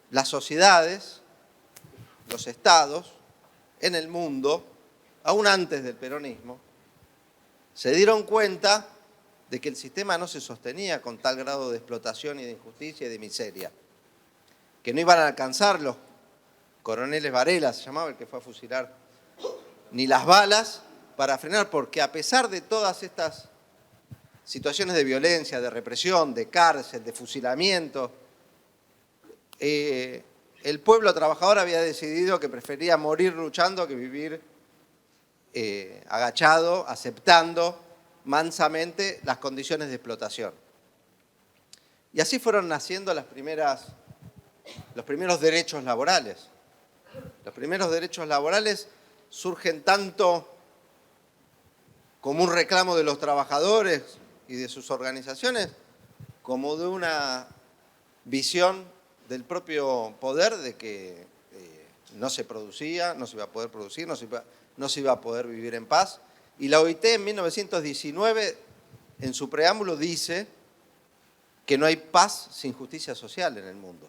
las sociedades, los estados, en el mundo, aún antes del peronismo, se dieron cuenta de que el sistema no se sostenía con tal grado de explotación y de injusticia y de miseria, que no iban a alcanzar los coroneles Varela, se llamaba el que fue a fusilar, ni las balas para frenar, porque a pesar de todas estas situaciones de violencia, de represión, de cárcel, de fusilamiento, el pueblo trabajador había decidido que prefería morir luchando que vivir agachado, aceptando mansamente las condiciones de explotación. Y así fueron naciendo los primeros derechos laborales. Los primeros derechos laborales surgen tanto como un reclamo de los trabajadores y de sus organizaciones, como de una visión del propio poder de que no se producía, no se iba a poder producir, no se iba a poder vivir en paz. Y la OIT en 1919, en su preámbulo, dice que no hay paz sin justicia social en el mundo.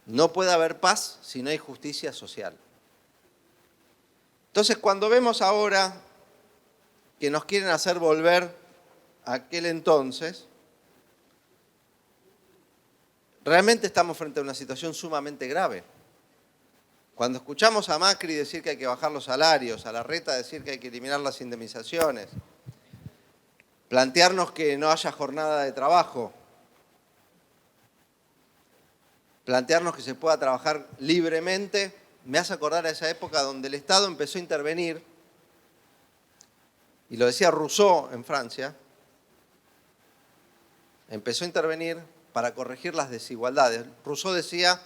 No puede haber paz si no hay justicia social. Entonces, cuando vemos ahora que nos quieren hacer volver a aquel entonces, realmente estamos frente a una situación sumamente grave. Cuando escuchamos a Macri decir que hay que bajar los salarios, a Larreta decir que hay que eliminar las indemnizaciones, plantearnos que no haya jornada de trabajo, plantearnos que se pueda trabajar libremente, me hace acordar a esa época donde el Estado empezó a intervenir, y lo decía Rousseau en Francia, empezó a intervenir para corregir las desigualdades. Rousseau decía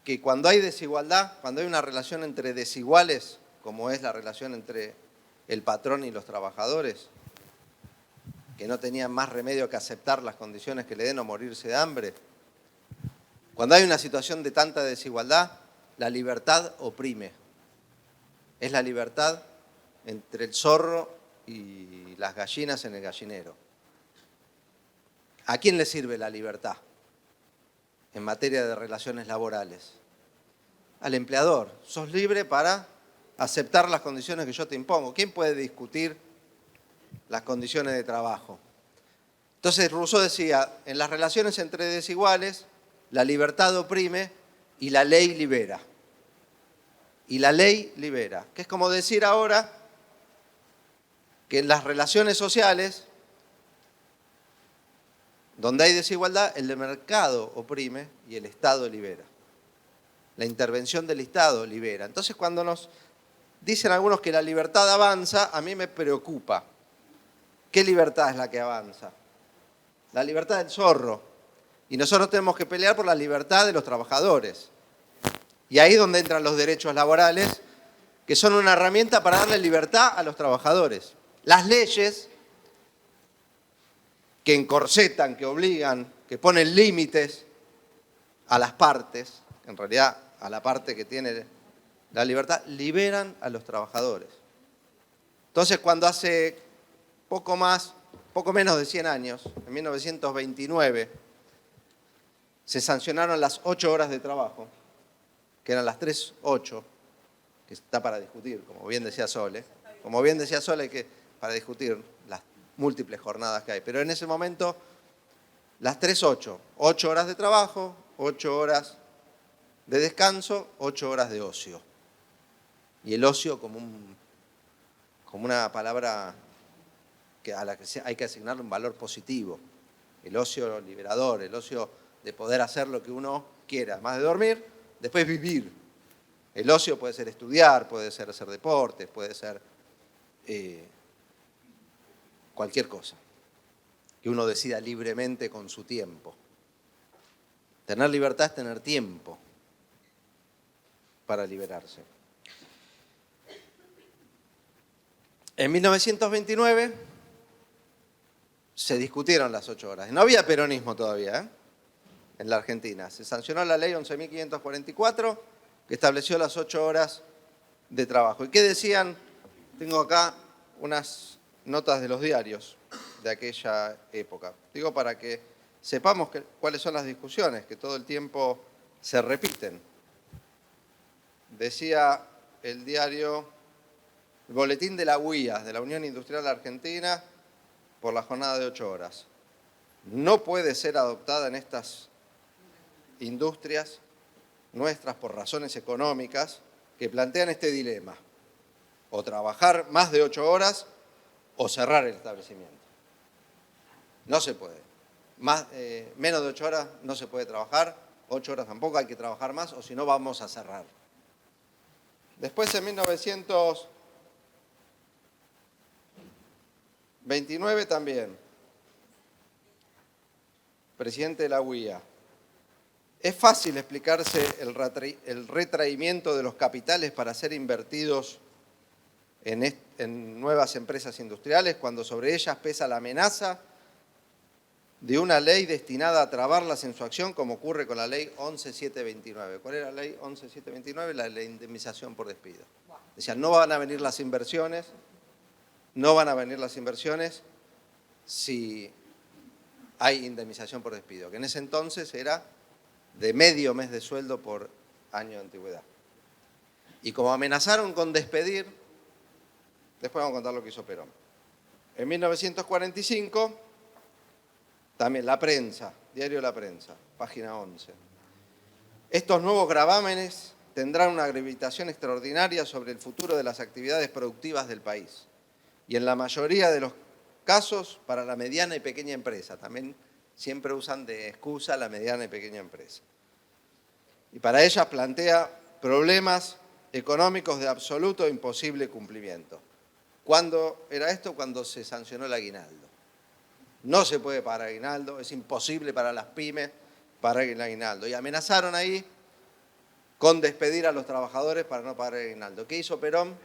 que cuando hay desigualdad, cuando hay una relación entre desiguales, como es la relación entre el patrón y los trabajadores, que no tenían más remedio que aceptar las condiciones que le den o morirse de hambre, cuando hay una situación de tanta desigualdad, la libertad oprime. Es la libertad entre el zorro y las gallinas en el gallinero. ¿A quién le sirve la libertad en materia de relaciones laborales? Al empleador. Sos libre para aceptar las condiciones que yo te impongo. ¿Quién puede discutir las condiciones de trabajo? Entonces Rousseau decía, en las relaciones entre desiguales, la libertad oprime y la ley libera. Y la ley libera. Que es como decir ahora que en las relaciones sociales, donde hay desigualdad, el mercado oprime y el Estado libera. La intervención del Estado libera. Entonces, cuando nos dicen algunos que la libertad avanza, a mí me preocupa. ¿Qué libertad es la que avanza? La libertad del zorro. Y nosotros tenemos que pelear por la libertad de los trabajadores. Y ahí es donde entran los derechos laborales, que son una herramienta para darle libertad a los trabajadores. Las leyes que encorsetan, que obligan, que ponen límites a las partes, en realidad a la parte que tiene La libertad liberan a los trabajadores. Entonces, cuando hace poco menos de 100 años, en 1929, se sancionaron las 8 horas de trabajo, que eran las 3-8, que está para discutir, como bien decía Sole. Como bien decía Sole, que para discutir las múltiples jornadas que hay. Pero en ese momento, las 3-8, 8 horas de trabajo, 8 horas de descanso, 8 horas de ocio. Y el ocio como una palabra a la que hay que asignarle un valor positivo. El ocio liberador, el ocio de poder hacer lo que uno quiera, además de dormir, después vivir. El ocio puede ser estudiar, puede ser hacer deportes, puede ser cualquier cosa que uno decida libremente con su tiempo. Tener libertad es tener tiempo para liberarse. En 1929 se discutieron las 8 horas. No había peronismo todavía, en la Argentina. Se sancionó la ley 11.544 que estableció las 8 horas de trabajo. ¿Y qué decían? Tengo acá unas notas de los diarios de aquella época. Digo para que sepamos cuáles son las discusiones, que todo el tiempo se repiten. Decía el diario, el boletín de la UIA, de la Unión Industrial Argentina, por la jornada de 8 horas. No puede ser adoptada en estas industrias nuestras por razones económicas que plantean este dilema: o trabajar más de 8 horas o cerrar el establecimiento. No se puede. Menos de 8 horas no se puede trabajar, 8 horas tampoco, hay que trabajar más, o si no vamos a cerrar. Después, en 1929 también, presidente de la UIA. Es fácil explicarse el retraimiento de los capitales para ser invertidos en nuevas empresas industriales cuando sobre ellas pesa la amenaza de una ley destinada a trabarlas en su acción, como ocurre con la ley 11.729. ¿Cuál era la ley 11.729? La de indemnización por despido. Decían, no van a venir las inversiones si hay indemnización por despido, que en ese entonces era de medio mes de sueldo por año de antigüedad. Y como amenazaron con despedir, después vamos a contar lo que hizo Perón. En 1945, también La Prensa, diario La Prensa, página 11. Estos nuevos gravámenes tendrán una gravitación extraordinaria sobre el futuro de las actividades productivas del país. Y en la mayoría de los casos, para la mediana y pequeña empresa. También siempre usan de excusa la mediana y pequeña empresa. Y para ellas plantea problemas económicos de absoluto e imposible cumplimiento. ¿Cuándo era esto? Cuando se sancionó el aguinaldo. No se puede pagar aguinaldo, es imposible para las pymes pagar el aguinaldo. Y amenazaron ahí con despedir a los trabajadores para no pagar el aguinaldo. ¿Qué hizo Perón?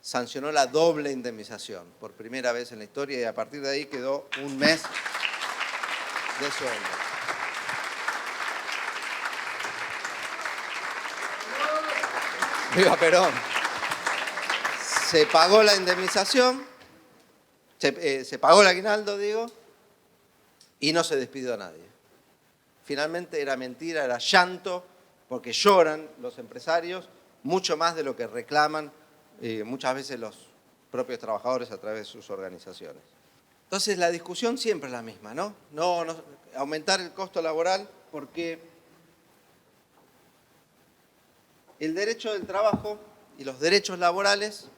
Sancionó la doble indemnización por primera vez en la historia y a partir de ahí quedó un mes de sueldo. ¡Viva Perón! Se pagó la indemnización, se pagó el aguinaldo, digo, y no se despidió a nadie. Finalmente era mentira, era llanto, porque lloran los empresarios mucho más de lo que reclaman muchas veces los propios trabajadores a través de sus organizaciones. Entonces la discusión siempre es la misma, ¿no? No aumentar el costo laboral, porque el derecho del trabajo y los derechos laborales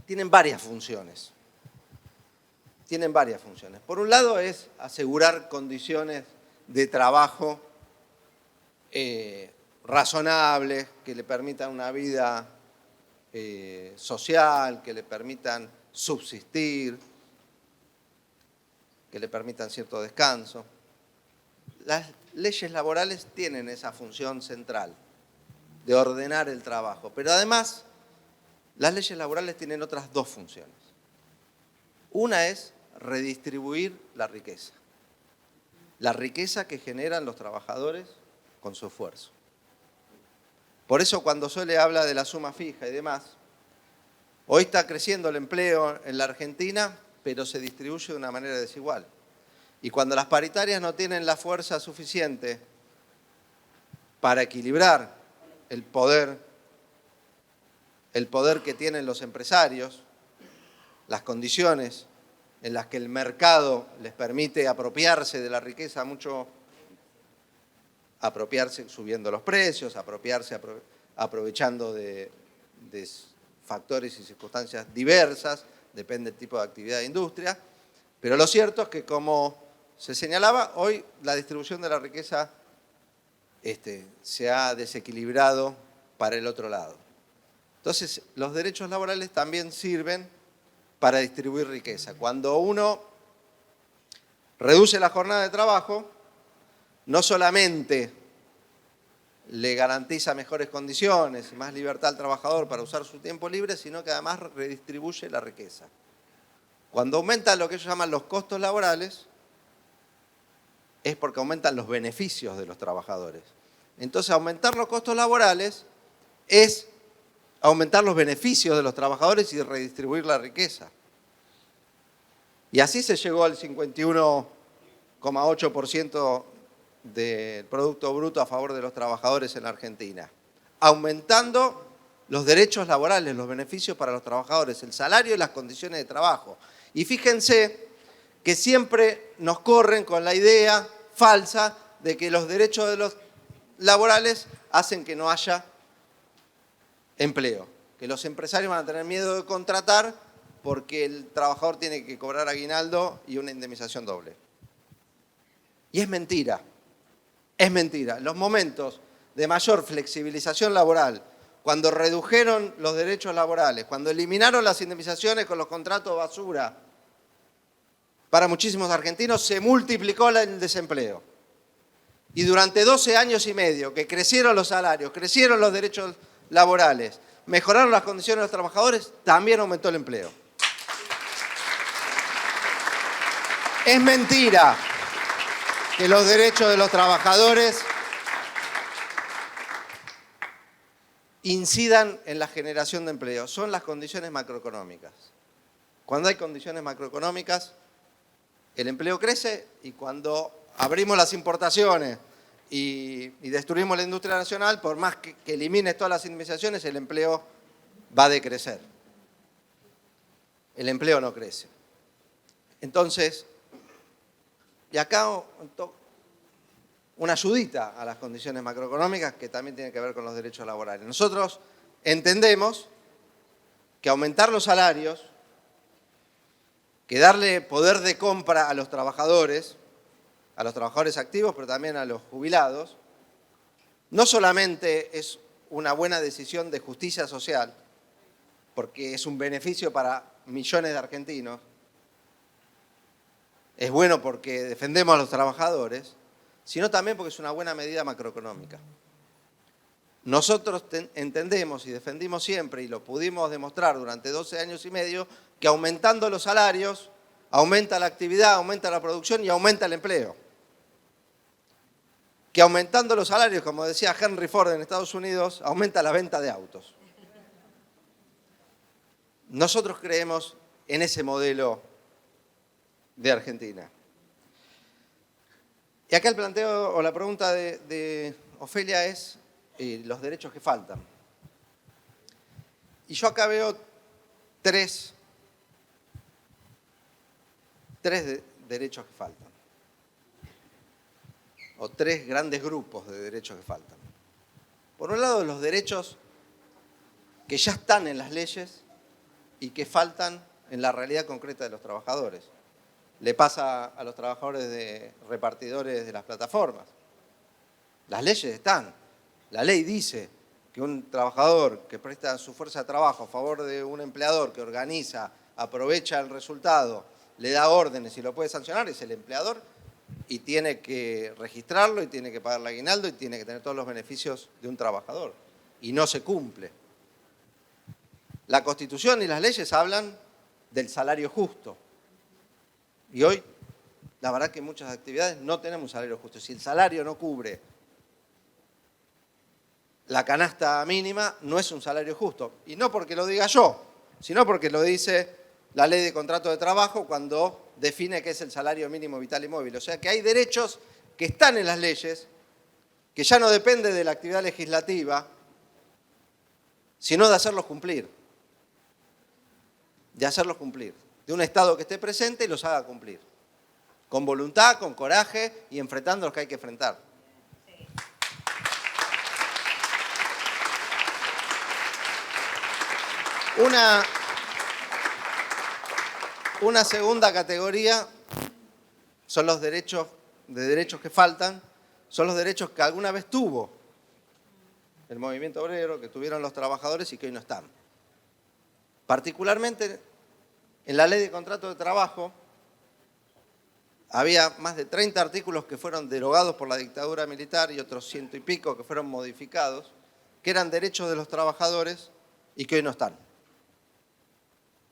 tienen varias funciones. Por un lado es asegurar condiciones de trabajo razonables, que le permitan una vida social, que le permitan subsistir, que le permitan cierto descanso. Las leyes laborales tienen esa función central de ordenar el trabajo, pero además las leyes laborales tienen otras dos funciones. Una es redistribuir la riqueza que generan los trabajadores con su esfuerzo. Por eso cuando Sole habla de la suma fija y demás, hoy está creciendo el empleo en la Argentina, pero se distribuye de una manera desigual. Y cuando las paritarias no tienen la fuerza suficiente para equilibrar el poder que tienen los empresarios, las condiciones en las que el mercado les permite apropiarse de la riqueza apropiarse subiendo los precios, aprovechando de factores y circunstancias diversas, depende del tipo de actividad de industria, pero lo cierto es que, como se señalaba, hoy la distribución de la riqueza se ha desequilibrado para el otro lado. Entonces, los derechos laborales también sirven para distribuir riqueza. Cuando uno reduce la jornada de trabajo, no solamente le garantiza mejores condiciones y más libertad al trabajador para usar su tiempo libre, sino que además redistribuye la riqueza. Cuando aumentan lo que ellos llaman los costos laborales, es porque aumentan los beneficios de los trabajadores. Entonces, aumentar los costos laborales es aumentar los beneficios de los trabajadores y redistribuir la riqueza. Y así se llegó al 51,8% del Producto Bruto a favor de los trabajadores en la Argentina, aumentando los derechos laborales, los beneficios para los trabajadores, el salario y las condiciones de trabajo. Y fíjense que siempre nos corren con la idea falsa de que los derechos de los laborales hacen que no haya empleo, que los empresarios van a tener miedo de contratar porque el trabajador tiene que cobrar aguinaldo y una indemnización doble. Y es mentira, es mentira. En los momentos de mayor flexibilización laboral, cuando redujeron los derechos laborales, cuando eliminaron las indemnizaciones con los contratos basura, para muchísimos argentinos se multiplicó el desempleo. Y durante 12 años y medio que crecieron los salarios, crecieron los derechos laborales, mejoraron las condiciones de los trabajadores, también aumentó el empleo. Es mentira que los derechos de los trabajadores incidan en la generación de empleo. Son las condiciones macroeconómicas. Cuando hay condiciones macroeconómicas, el empleo crece, y cuando abrimos las importaciones y destruimos la industria nacional, por más que elimines todas las indemnizaciones, el empleo va a decrecer. El empleo no crece. Entonces, y acá una ayudita a las condiciones macroeconómicas que también tiene que ver con los derechos laborales. Nosotros entendemos que aumentar los salarios, que darle poder de compra a los trabajadores activos, pero también a los jubilados, no solamente es una buena decisión de justicia social, porque es un beneficio para millones de argentinos, es bueno porque defendemos a los trabajadores, sino también porque es una buena medida macroeconómica. Nosotros entendemos y defendimos siempre, y lo pudimos demostrar durante 12 años y medio, que aumentando los salarios, aumenta la actividad, aumenta la producción y aumenta el empleo. Que aumentando los salarios, como decía Henry Ford en Estados Unidos, aumenta la venta de autos. Nosotros creemos en ese modelo de Argentina. Y acá el planteo o la pregunta de Ofelia es los derechos que faltan. Y yo acá veo tres derechos que faltan. O tres grandes grupos de derechos que faltan. Por un lado, los derechos que ya están en las leyes y que faltan en la realidad concreta de los trabajadores. Le pasa a los trabajadores de repartidores de las plataformas. Las leyes están. La ley dice que un trabajador que presta su fuerza de trabajo a favor de un empleador que organiza, aprovecha el resultado, le da órdenes y lo puede sancionar, es el empleador, y tiene que registrarlo, y tiene que pagarle aguinaldo, y tiene que tener todos los beneficios de un trabajador. Y no se cumple. La Constitución y las leyes hablan del salario justo. Y hoy, la verdad que en muchas actividades no tenemos un salario justo. Si el salario no cubre la canasta mínima no es un salario justo. Y no porque lo diga yo, sino porque lo dice la Ley de Contrato de Trabajo cuando define qué es el salario mínimo vital y móvil. O sea que hay derechos que están en las leyes, que ya no depende de la actividad legislativa, sino de hacerlos cumplir. De hacerlos cumplir. De un Estado que esté presente y los haga cumplir. Con voluntad, con coraje y enfrentando los que hay que enfrentar. Una segunda categoría son los derechos que faltan, son los derechos que alguna vez tuvo el movimiento obrero, que tuvieron los trabajadores y que hoy no están. Particularmente en la Ley de Contrato de Trabajo había más de 30 artículos que fueron derogados por la dictadura militar y otros 100 y pico que fueron modificados, que eran derechos de los trabajadores y que hoy no están.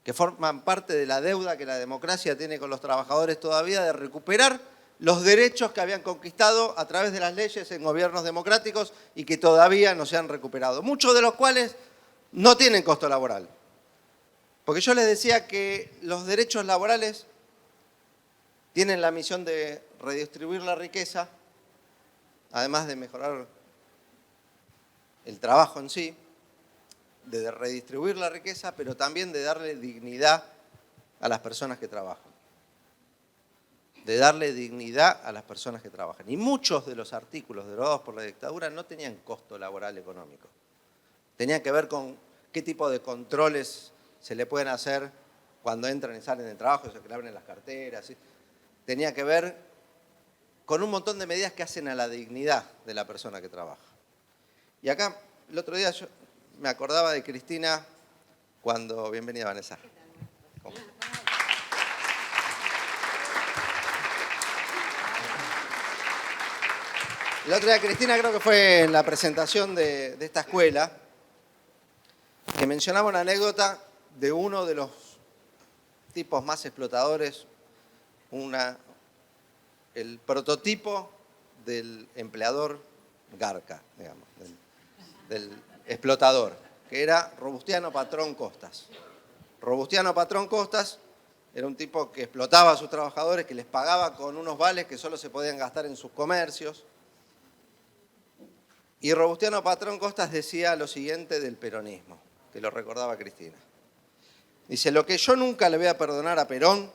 Que forman parte de la deuda que la democracia tiene con los trabajadores todavía de recuperar los derechos que habían conquistado a través de las leyes en gobiernos democráticos y que todavía no se han recuperado. Muchos de los cuales no tienen costo laboral. Porque yo les decía que los derechos laborales tienen la misión de redistribuir la riqueza, además de mejorar el trabajo en sí, de redistribuir la riqueza, pero también de darle dignidad a las personas que trabajan. De darle dignidad a las personas que trabajan. Y muchos de los artículos derogados por la dictadura no tenían costo laboral económico. Tenían que ver con qué tipo de controles se le pueden hacer cuando entran y salen del trabajo, se que le abren las carteras. ¿Sí? Tenía que ver con un montón de medidas que hacen a la dignidad de la persona que trabaja. Y acá, el otro día yo me acordaba de Cristina cuando... Bienvenida, Vanessa. ¿Cómo? El otro día Cristina, creo que fue en la presentación de esta escuela, que mencionaba una anécdota de uno de los tipos más explotadores, el prototipo del empleador garca, digamos, del explotador, que era Robustiano Patrón Costas. Robustiano Patrón Costas era un tipo que explotaba a sus trabajadores, que les pagaba con unos vales que solo se podían gastar en sus comercios. Y Robustiano Patrón Costas decía lo siguiente del peronismo, que lo recordaba Cristina. Dice, lo que yo nunca le voy a perdonar a Perón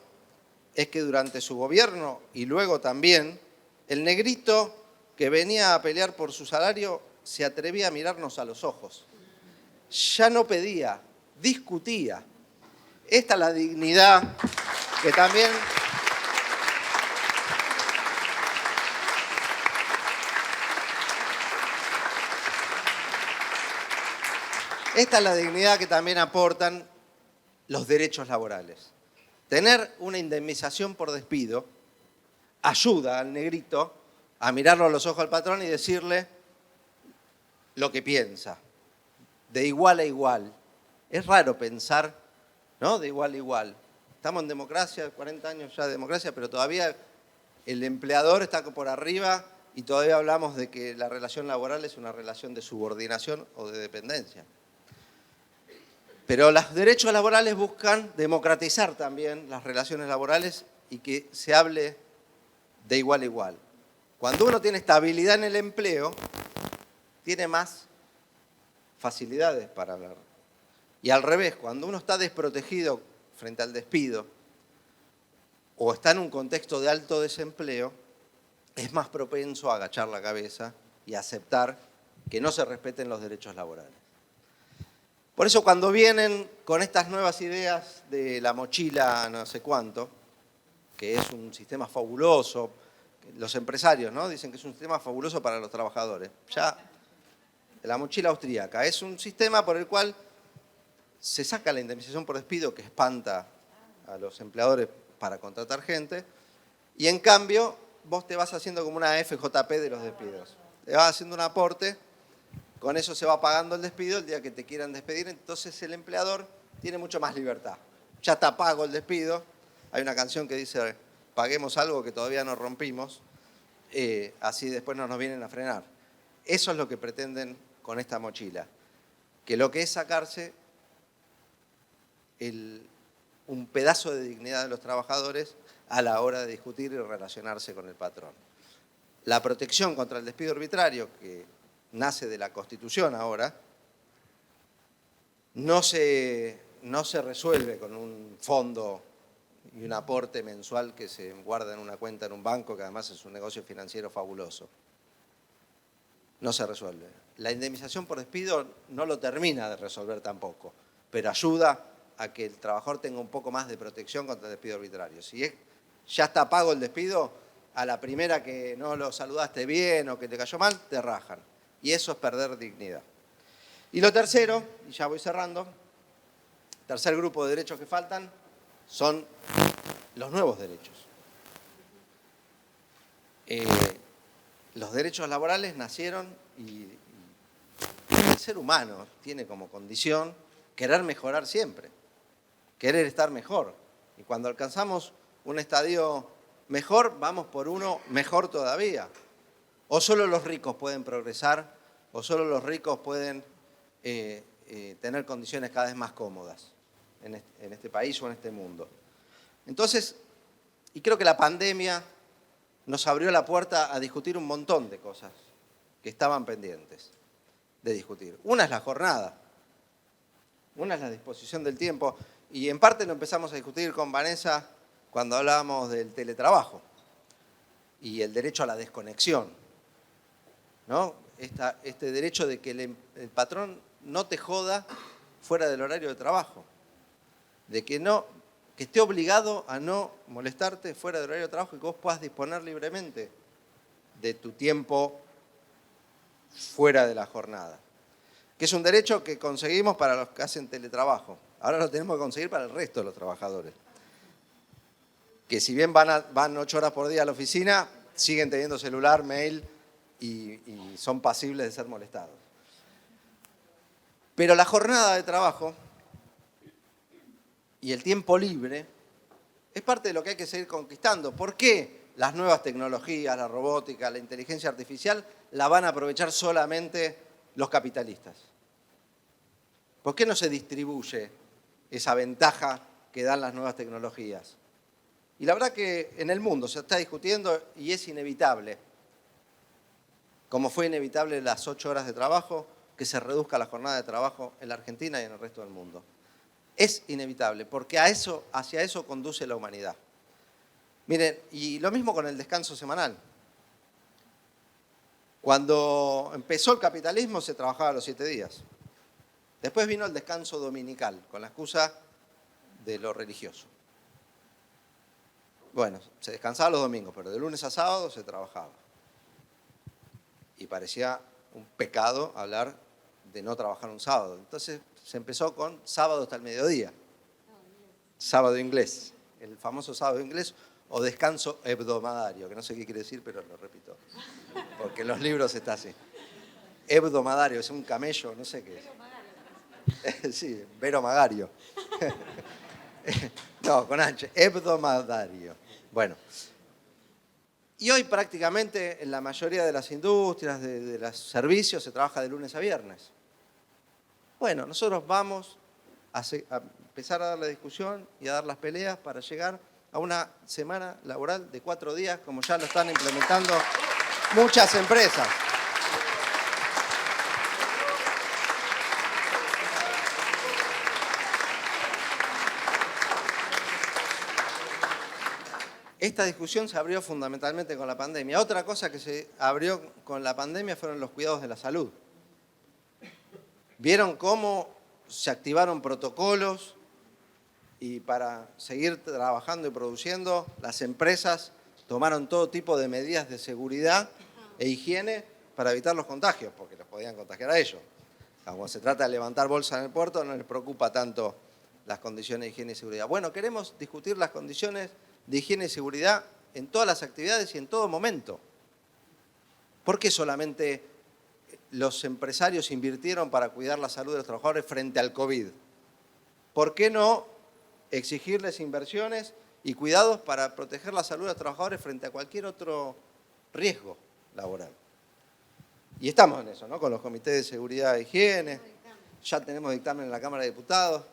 es que durante su gobierno y luego también, el negrito que venía a pelear por su salario se atrevía a mirarnos a los ojos. Ya no pedía, discutía. Esta es la dignidad que también... Esta es la dignidad que también aportan los derechos laborales. Tener una indemnización por despido ayuda al negrito a mirarlo a los ojos al patrón y decirle lo que piensa, de igual a igual. Es raro pensar, ¿no?, de igual a igual. Estamos en democracia, 40 años ya de democracia, pero todavía el empleador está por arriba y todavía hablamos de que la relación laboral es una relación de subordinación o de dependencia. Pero los derechos laborales buscan democratizar también las relaciones laborales y que se hable de igual a igual. Cuando uno tiene estabilidad en el empleo, tiene más facilidades para hablar. Y al revés, cuando uno está desprotegido frente al despido o está en un contexto de alto desempleo, es más propenso a agachar la cabeza y a aceptar que no se respeten los derechos laborales. Por eso cuando vienen con estas nuevas ideas de la mochila no sé cuánto, que es un sistema fabuloso, los empresarios, ¿no?, dicen que es un sistema fabuloso para los trabajadores. Ya la mochila austríaca es un sistema por el cual se saca la indemnización por despido que espanta a los empleadores para contratar gente y en cambio vos te vas haciendo como una FJP de los despidos. Te vas haciendo un aporte. Con eso se va pagando el despido el día que te quieran despedir, entonces el empleador tiene mucho más libertad. Ya está pago el despido. Hay una canción que dice, paguemos algo que todavía no rompimos, así después no nos vienen a frenar. Eso es lo que pretenden con esta mochila, que lo que es sacarse un pedazo de dignidad de los trabajadores a la hora de discutir y relacionarse con el patrón. La protección contra el despido arbitrario, que nace de la Constitución ahora, no se resuelve con un fondo y un aporte mensual que se guarda en una cuenta en un banco, que además es un negocio financiero fabuloso. No se resuelve. La indemnización por despido no lo termina de resolver tampoco, pero ayuda a que el trabajador tenga un poco más de protección contra el despido arbitrario. Si ya está pago el despido, a la primera que no lo saludaste bien o que te cayó mal, te rajan. Y eso es perder dignidad. Y lo tercero, y ya voy cerrando, el tercer grupo de derechos que faltan son los nuevos derechos. Los derechos laborales nacieron y el ser humano tiene como condición querer mejorar siempre, querer estar mejor. Y cuando alcanzamos un estadio mejor, vamos por uno mejor todavía. O solo los ricos pueden progresar, o solo los ricos pueden tener condiciones cada vez más cómodas en este país o en este mundo. Entonces, y creo que la pandemia nos abrió la puerta a discutir un montón de cosas que estaban pendientes de discutir. Una es la jornada, una es la disposición del tiempo, y en parte lo empezamos a discutir con Vanessa cuando hablábamos del teletrabajo y el derecho a la desconexión, ¿no? Este derecho de que el patrón no te joda fuera del horario de trabajo, de que esté obligado a no molestarte fuera del horario de trabajo y que vos puedas disponer libremente de tu tiempo fuera de la jornada. Que es un derecho que conseguimos para los que hacen teletrabajo. Ahora lo tenemos que conseguir para el resto de los trabajadores. Que si bien van 8 horas por día a la oficina, siguen teniendo celular, mail y son pasibles de ser molestados. Pero la jornada de trabajo y el tiempo libre es parte de lo que hay que seguir conquistando. ¿Por qué las nuevas tecnologías, la robótica, la inteligencia artificial, la van a aprovechar solamente los capitalistas? ¿Por qué no se distribuye esa ventaja que dan las nuevas tecnologías? Y la verdad que en el mundo se está discutiendo y es inevitable, como fue inevitable las 8 horas de trabajo, que se reduzca la jornada de trabajo en la Argentina y en el resto del mundo. Es inevitable, porque hacia eso conduce la humanidad. Miren, y lo mismo con el descanso semanal. Cuando empezó el capitalismo se trabajaba los 7 días. Después vino el descanso dominical, con la excusa de lo religioso. Bueno, se descansaba los domingos, pero de lunes a sábado se trabajaba. Y parecía un pecado hablar de no trabajar un sábado. Entonces se empezó con sábado hasta el mediodía. Sábado inglés, el famoso sábado inglés o descanso hebdomadario, que no sé qué quiere decir, pero lo repito, porque en los libros está así. Hebdomadario, es un camello, no sé qué es. Sí, Vero Magario. No, con H, hebdomadario. Bueno. Y hoy prácticamente en la mayoría de las industrias, de los servicios, se trabaja de lunes a viernes. Bueno, nosotros vamos a empezar a dar la discusión y a dar las peleas para llegar a una semana laboral de 4 días, como ya lo están implementando muchas empresas. Esta discusión se abrió fundamentalmente con la pandemia. Otra cosa que se abrió con la pandemia fueron los cuidados de la salud. ¿Vieron cómo se activaron protocolos y para seguir trabajando y produciendo, las empresas tomaron todo tipo de medidas de seguridad e higiene para evitar los contagios, porque los podían contagiar a ellos? Cuando se trata de levantar bolsa en el puerto, no les preocupa tanto las condiciones de higiene y seguridad. Bueno, queremos discutir las condiciones de higiene y seguridad en todas las actividades y en todo momento. ¿Por qué solamente los empresarios invirtieron para cuidar la salud de los trabajadores frente al COVID? ¿Por qué no exigirles inversiones y cuidados para proteger la salud de los trabajadores frente a cualquier otro riesgo laboral? Y estamos en eso, ¿no? Con los comités de seguridad e higiene. Ya tenemos dictamen en la Cámara de Diputados.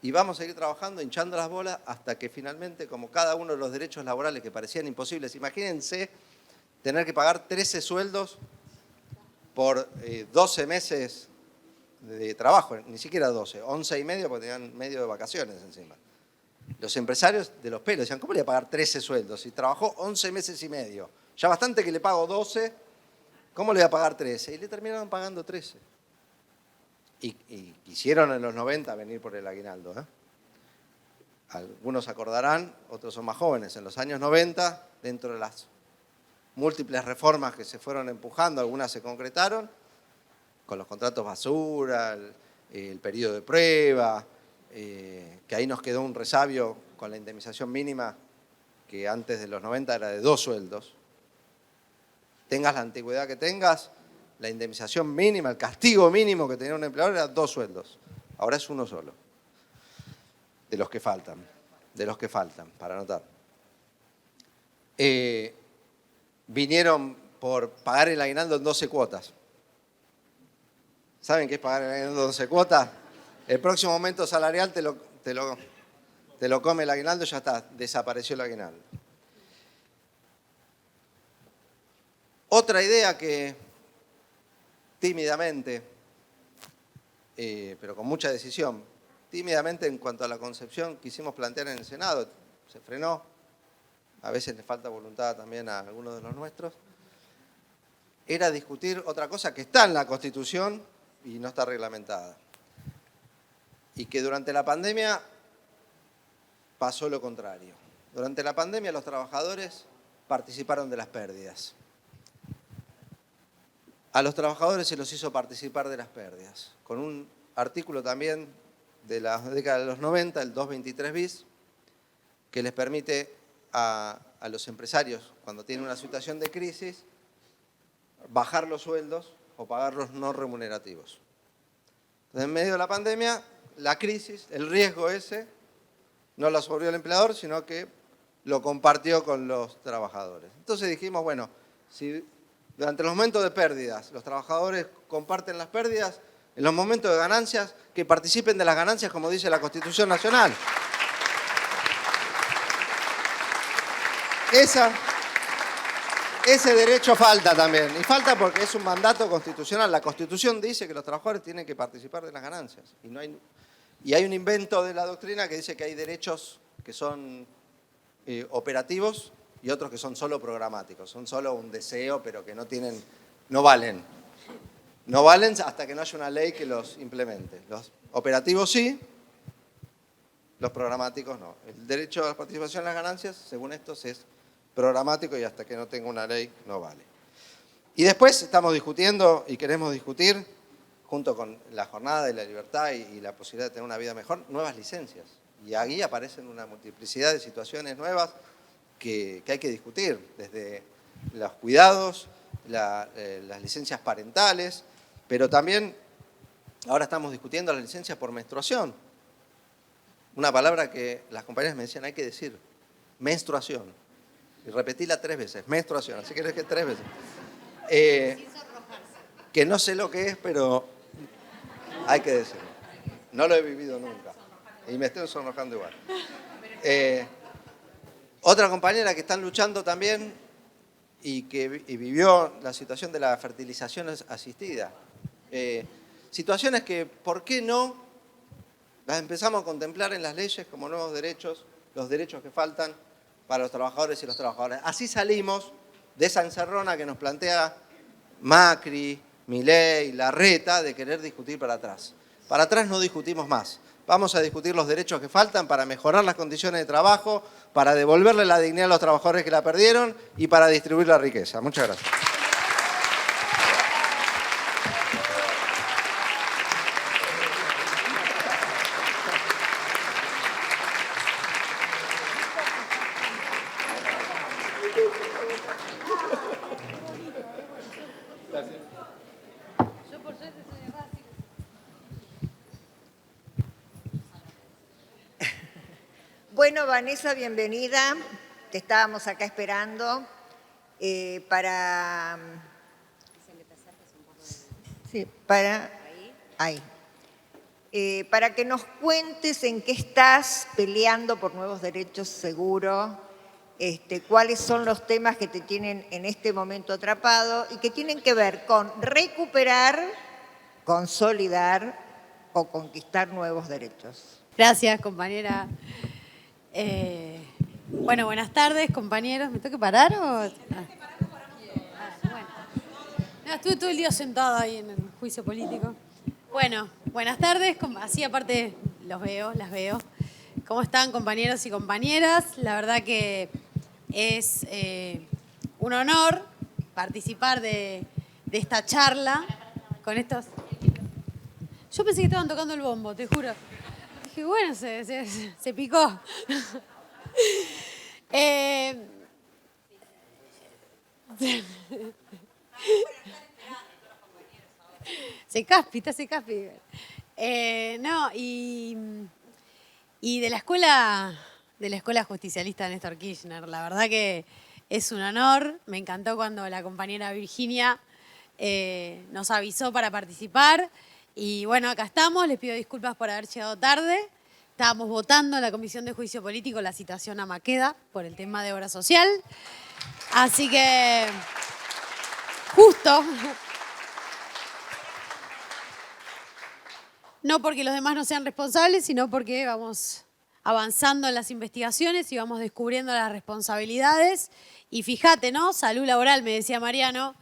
Y vamos a seguir trabajando, hinchando las bolas, hasta que finalmente, como cada uno de los derechos laborales que parecían imposibles, imagínense tener que pagar 13 sueldos por 12 meses de trabajo, ni siquiera 12, 11 y medio, porque tenían medio de vacaciones encima. Los empresarios de los pelos decían, ¿cómo le voy a pagar 13 sueldos? Si trabajó 11 meses y medio, ya bastante que le pago 12, ¿cómo le voy a pagar 13? Y le terminaron pagando 13. Y quisieron en los 90 venir por el aguinaldo, ¿eh? Algunos acordarán, otros son más jóvenes. En los años 90, dentro de las múltiples reformas que se fueron empujando, algunas se concretaron, con los contratos basura, el periodo de prueba, que ahí nos quedó un resabio con la indemnización mínima, que antes de los 90 era de 2 sueldos. Tengas la antigüedad que tengas, la indemnización mínima, el castigo mínimo que tenía un empleador era 2 sueldos. Ahora es 1 solo. De los que faltan, para anotar. Vinieron por pagar el aguinaldo en 12 cuotas. ¿Saben qué es pagar el aguinaldo en 12 cuotas? El próximo aumento salarial te lo come el aguinaldo y ya está, desapareció el aguinaldo. Otra idea que tímidamente, pero con mucha decisión, tímidamente en cuanto a la concepción quisimos plantear en el Senado, se frenó, a veces le falta voluntad también a algunos de los nuestros, era discutir otra cosa que está en la Constitución y no está reglamentada. Y que durante la pandemia pasó lo contrario. Durante la pandemia los trabajadores participaron de las pérdidas. A los trabajadores se los hizo participar de las pérdidas, con un artículo también de la década de los 90, el 223 bis, que les permite a los empresarios, cuando tienen una situación de crisis, bajar los sueldos o pagarlos no remunerativos. Entonces, en medio de la pandemia, la crisis, el riesgo ese, no lo absorbió el empleador, sino que lo compartió con los trabajadores. Entonces dijimos, bueno, si durante los momentos de pérdidas los trabajadores comparten las pérdidas, en los momentos de ganancias, que participen de las ganancias como dice la Constitución Nacional. Ese derecho falta también, y falta porque es un mandato constitucional. La Constitución dice que los trabajadores tienen que participar de las ganancias. Y hay un invento de la doctrina que dice que hay derechos que son operativos y otros que son solo programáticos, son solo un deseo, pero que no valen. No valen hasta que no haya una ley que los implemente. Los operativos sí, los programáticos no. El derecho a la participación en las ganancias, según estos, es programático y hasta que no tenga una ley no vale. Y después estamos discutiendo y queremos discutir, junto con la jornada de la libertad y la posibilidad de tener una vida mejor, nuevas licencias. Y ahí aparecen una multiplicidad de situaciones nuevas que hay que discutir, desde los cuidados, las licencias parentales, pero también ahora estamos discutiendo las licencias por menstruación. Una palabra que las compañeras me decían, hay que decir, menstruación. Y repetila 3 veces, menstruación, así que es que 3 veces. Que no sé lo que es, pero hay que decirlo. No lo he vivido nunca. Y me estoy sonrojando igual. Otra compañera que están luchando también y vivió la situación de la fertilización asistida. Situaciones que, ¿por qué no? Las empezamos a contemplar en las leyes como nuevos derechos, los derechos que faltan para los trabajadores y las trabajadoras. Así salimos de esa encerrona que nos plantea Macri, Milei, Larreta, de querer discutir para atrás. Para atrás no discutimos más. Vamos a discutir los derechos que faltan para mejorar las condiciones de trabajo, para devolverle la dignidad a los trabajadores que la perdieron y para distribuir la riqueza. Muchas gracias. Bueno, Vanessa, bienvenida. Te estábamos acá esperando para Sí, ahí. Para que nos cuentes en qué estás peleando por nuevos derechos, seguro, cuáles son los temas que te tienen en este momento atrapado y que tienen que ver con recuperar, consolidar o conquistar nuevos derechos. Gracias, compañera. Bueno, buenas tardes, compañeros. ¿Me tengo que parar o...? Bueno. No, estuve todo el día sentada ahí en el juicio político. Bueno, buenas tardes. Así aparte las veo. ¿Cómo están, compañeros y compañeras? La verdad que es un honor participar de esta charla con estos... Yo pensé que estaban tocando el bombo, te juro. Dije, bueno, se picó. Se caspi. No, y de la escuela justicialista de Néstor Kirchner, la verdad que es un honor. Me encantó cuando la compañera Virginia nos avisó para participar. Y bueno, acá estamos. Les pido disculpas por haber llegado tarde. Estábamos votando en la Comisión de Juicio Político la citación a Maqueda por el tema de obra social. Así que, justo. No porque los demás no sean responsables, sino porque vamos avanzando en las investigaciones y vamos descubriendo las responsabilidades. Y fíjate, ¿no? Salud laboral, me decía Mariano.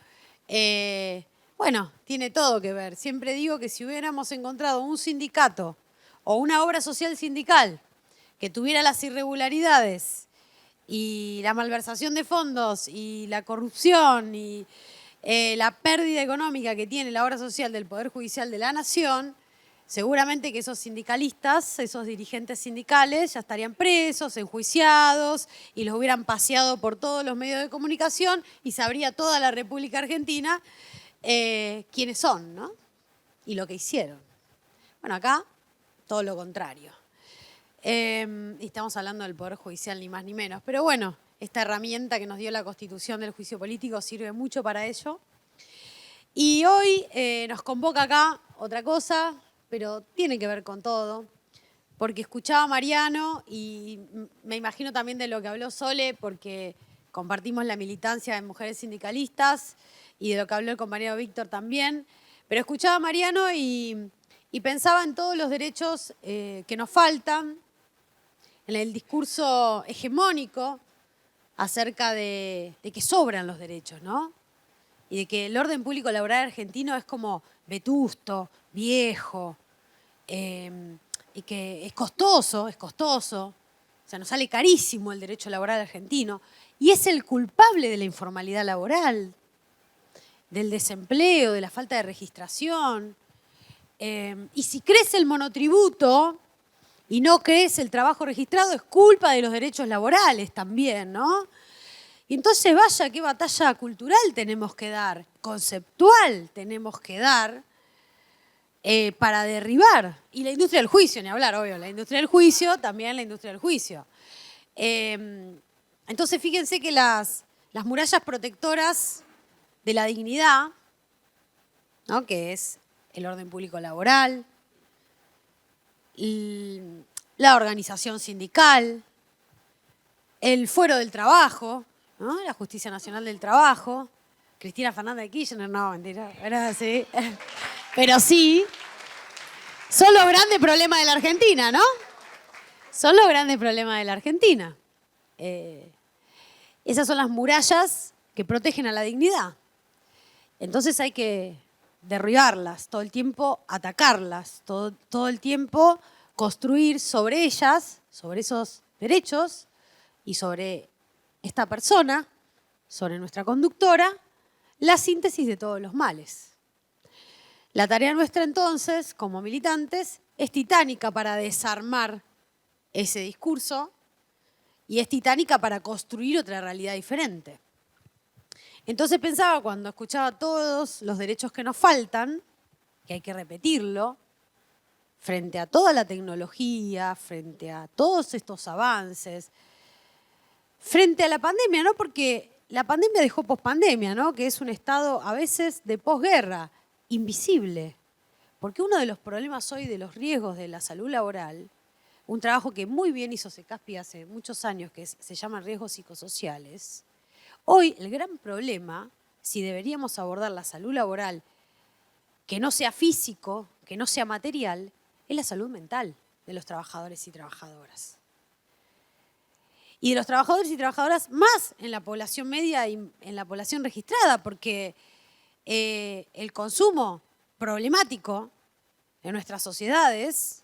Bueno, tiene todo que ver. Siempre digo que si hubiéramos encontrado un sindicato o una obra social sindical que tuviera las irregularidades y la malversación de fondos y la corrupción y la pérdida económica que tiene la obra social del Poder Judicial de la Nación, seguramente que esos sindicalistas, esos dirigentes sindicales ya estarían presos, enjuiciados y los hubieran paseado por todos los medios de comunicación y sabría toda la República Argentina quiénes son, ¿no? Y lo que hicieron. Bueno, acá todo lo contrario. Y estamos hablando del Poder Judicial ni más ni menos. Pero bueno, esta herramienta que nos dio la Constitución del juicio político sirve mucho para ello. Y hoy nos convoca acá otra cosa, pero tiene que ver con todo, porque escuchaba a Mariano y me imagino también de lo que habló Sole, porque compartimos la militancia de mujeres sindicalistas y de lo que habló el compañero Víctor también, pero escuchaba a Mariano y pensaba en todos los derechos que nos faltan, en el discurso hegemónico acerca de que sobran los derechos, ¿no? Y de que el orden público laboral argentino es como vetusto, viejo, y que es costoso, o sea, nos sale carísimo el derecho laboral argentino, y es el culpable de la informalidad laboral, del desempleo, de la falta de registración. Y si crece el monotributo y no crece el trabajo registrado, es culpa de los derechos laborales también, ¿no? Y entonces vaya qué batalla cultural tenemos que dar, conceptual tenemos que dar para derribar. Y la industria del juicio, ni hablar, obvio, la industria del juicio, también la industria del juicio. Entonces fíjense que las murallas protectoras de la dignidad, ¿no? Que es el orden público laboral, la organización sindical, el fuero del trabajo, ¿no? La Justicia Nacional del Trabajo, Cristina Fernández de Kirchner, no, mentira, era así. Pero sí, son los grandes problemas de la Argentina, ¿no? Son los grandes problemas de la Argentina. Esas son las murallas que protegen a la dignidad. Entonces hay que derribarlas, todo el tiempo atacarlas, todo el tiempo construir sobre ellas, sobre esos derechos y sobre esta persona, sobre nuestra conductora, la síntesis de todos los males. La tarea nuestra entonces, como militantes, es titánica para desarmar ese discurso y es titánica para construir otra realidad diferente. Entonces pensaba, cuando escuchaba todos los derechos que nos faltan, que hay que repetirlo, frente a toda la tecnología, frente a todos estos avances, frente a la pandemia, ¿no? Porque la pandemia dejó pospandemia, ¿no? Que es un estado a veces de posguerra. invisible. Porque uno de los problemas hoy de los riesgos de la salud laboral, un trabajo que muy bien hizo CECASPI hace muchos años, que se llama riesgos psicosociales, hoy el gran problema, si deberíamos abordar la salud laboral, que no sea físico, que no sea material, es la salud mental de los trabajadores y trabajadoras. Y de los trabajadores y trabajadoras más en la población media y en la población registrada, porque el consumo problemático en nuestras sociedades,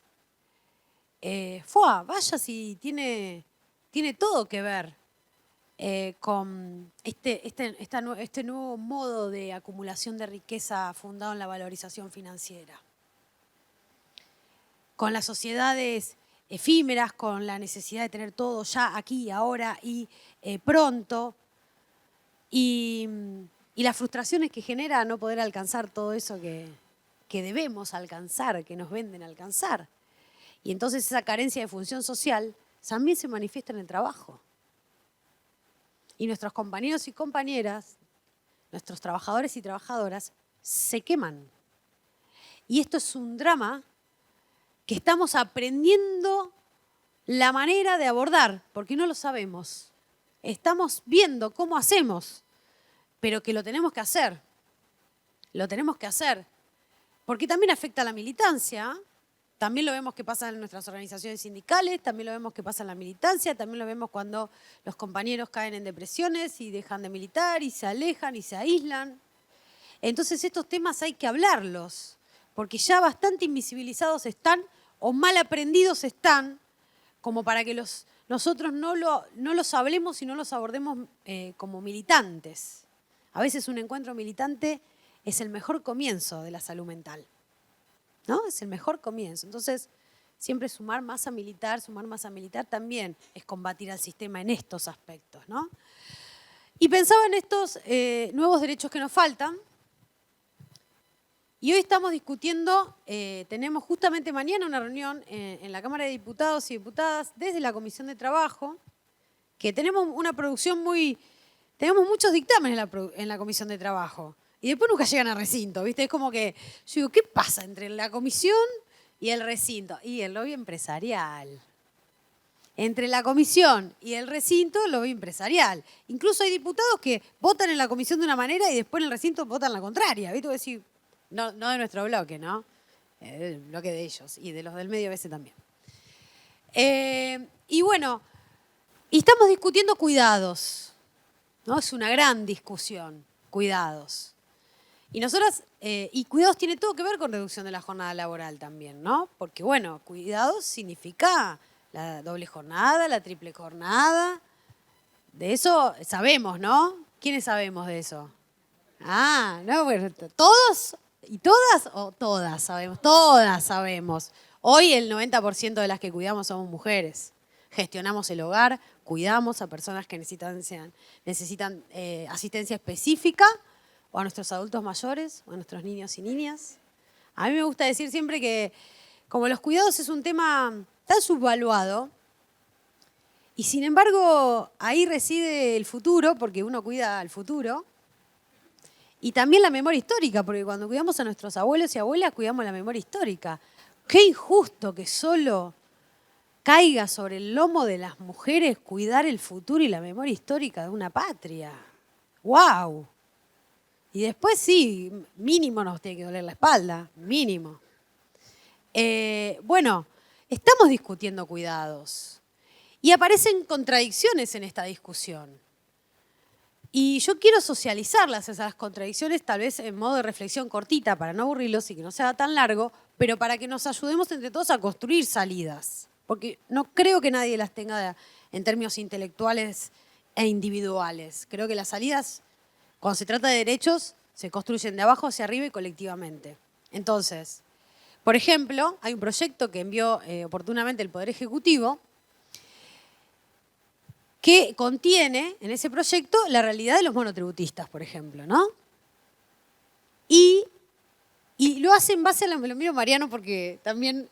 vaya si tiene todo que ver con este nuevo modo de acumulación de riqueza fundado en la valorización financiera. Con las sociedades efímeras, con la necesidad de tener todo ya, aquí, ahora y pronto, y las frustraciones que genera no poder alcanzar todo eso que debemos alcanzar, que nos venden alcanzar. Y entonces esa carencia de función social también se manifiesta en el trabajo. Y nuestros compañeros y compañeras, nuestros trabajadores y trabajadoras, se queman. Y esto es un drama que estamos aprendiendo la manera de abordar, porque no lo sabemos. Estamos viendo cómo hacemos, pero que lo tenemos que hacer. Lo tenemos que hacer. Porque también afecta a la militancia. También lo vemos que pasa en nuestras organizaciones sindicales, también lo vemos que pasa en la militancia, también lo vemos cuando los compañeros caen en depresiones y dejan de militar y se alejan y se aíslan. Entonces estos temas hay que hablarlos, porque ya bastante invisibilizados están o mal aprendidos están, como para que nosotros no los hablemos y no los abordemos como militantes. A veces un encuentro militante es el mejor comienzo de la salud mental, ¿no? Es el mejor comienzo. Entonces, siempre sumar masa militar también es combatir al sistema en estos aspectos, ¿no? Y pensaba en estos nuevos derechos que nos faltan. Y hoy estamos discutiendo, tenemos justamente mañana una reunión en la Cámara de Diputados y Diputadas desde la Comisión de Trabajo, que tenemos una producción tenemos muchos dictámenes en la Comisión de Trabajo. Y después nunca llegan al recinto, ¿viste? Es como que, yo digo, ¿qué pasa entre la comisión y el recinto? Y el lobby empresarial. Entre la comisión y el recinto, el lobby empresarial. Incluso hay diputados que votan en la comisión de una manera y después en el recinto votan la contraria, ¿viste? Voy a decir, no de nuestro bloque, ¿no? El bloque de ellos y de los del medio a veces también. Y bueno, y estamos discutiendo cuidados, ¿no? Es una gran discusión, cuidados. Y nosotras, y cuidados tiene todo que ver con reducción de la jornada laboral también, ¿no? Porque bueno, cuidados significa la doble jornada, la triple jornada. De eso sabemos, ¿no? ¿Quiénes sabemos de eso? Ah, no, bueno, ¿todos y todas o todas sabemos? Todas sabemos. Hoy el 90% de las que cuidamos somos mujeres. Gestionamos el hogar, cuidamos a personas que necesitan asistencia específica, o a nuestros adultos mayores, o a nuestros niños y niñas. A mí me gusta decir siempre que como los cuidados es un tema tan subvaluado, y sin embargo ahí reside el futuro, porque uno cuida al futuro, y también la memoria histórica, porque cuando cuidamos a nuestros abuelos y abuelas, cuidamos la memoria histórica. Qué injusto que solo caiga sobre el lomo de las mujeres cuidar el futuro y la memoria histórica de una patria. ¡Wow! Y después sí, mínimo nos tiene que doler la espalda, mínimo. Bueno, estamos discutiendo cuidados y aparecen contradicciones en esta discusión. Y yo quiero socializarlas, esas contradicciones, tal vez en modo de reflexión cortita, para no aburrirlos y que no sea tan largo, pero para que nos ayudemos entre todos a construir salidas. Porque no creo que nadie las tenga en términos intelectuales e individuales. Creo que las salidas, cuando se trata de derechos, se construyen de abajo hacia arriba y colectivamente. Entonces, por ejemplo, hay un proyecto que envió oportunamente el Poder Ejecutivo que contiene en ese proyecto la realidad de los monotributistas, por ejemplo, ¿no? Y lo hace en base a lo miro Mariano porque también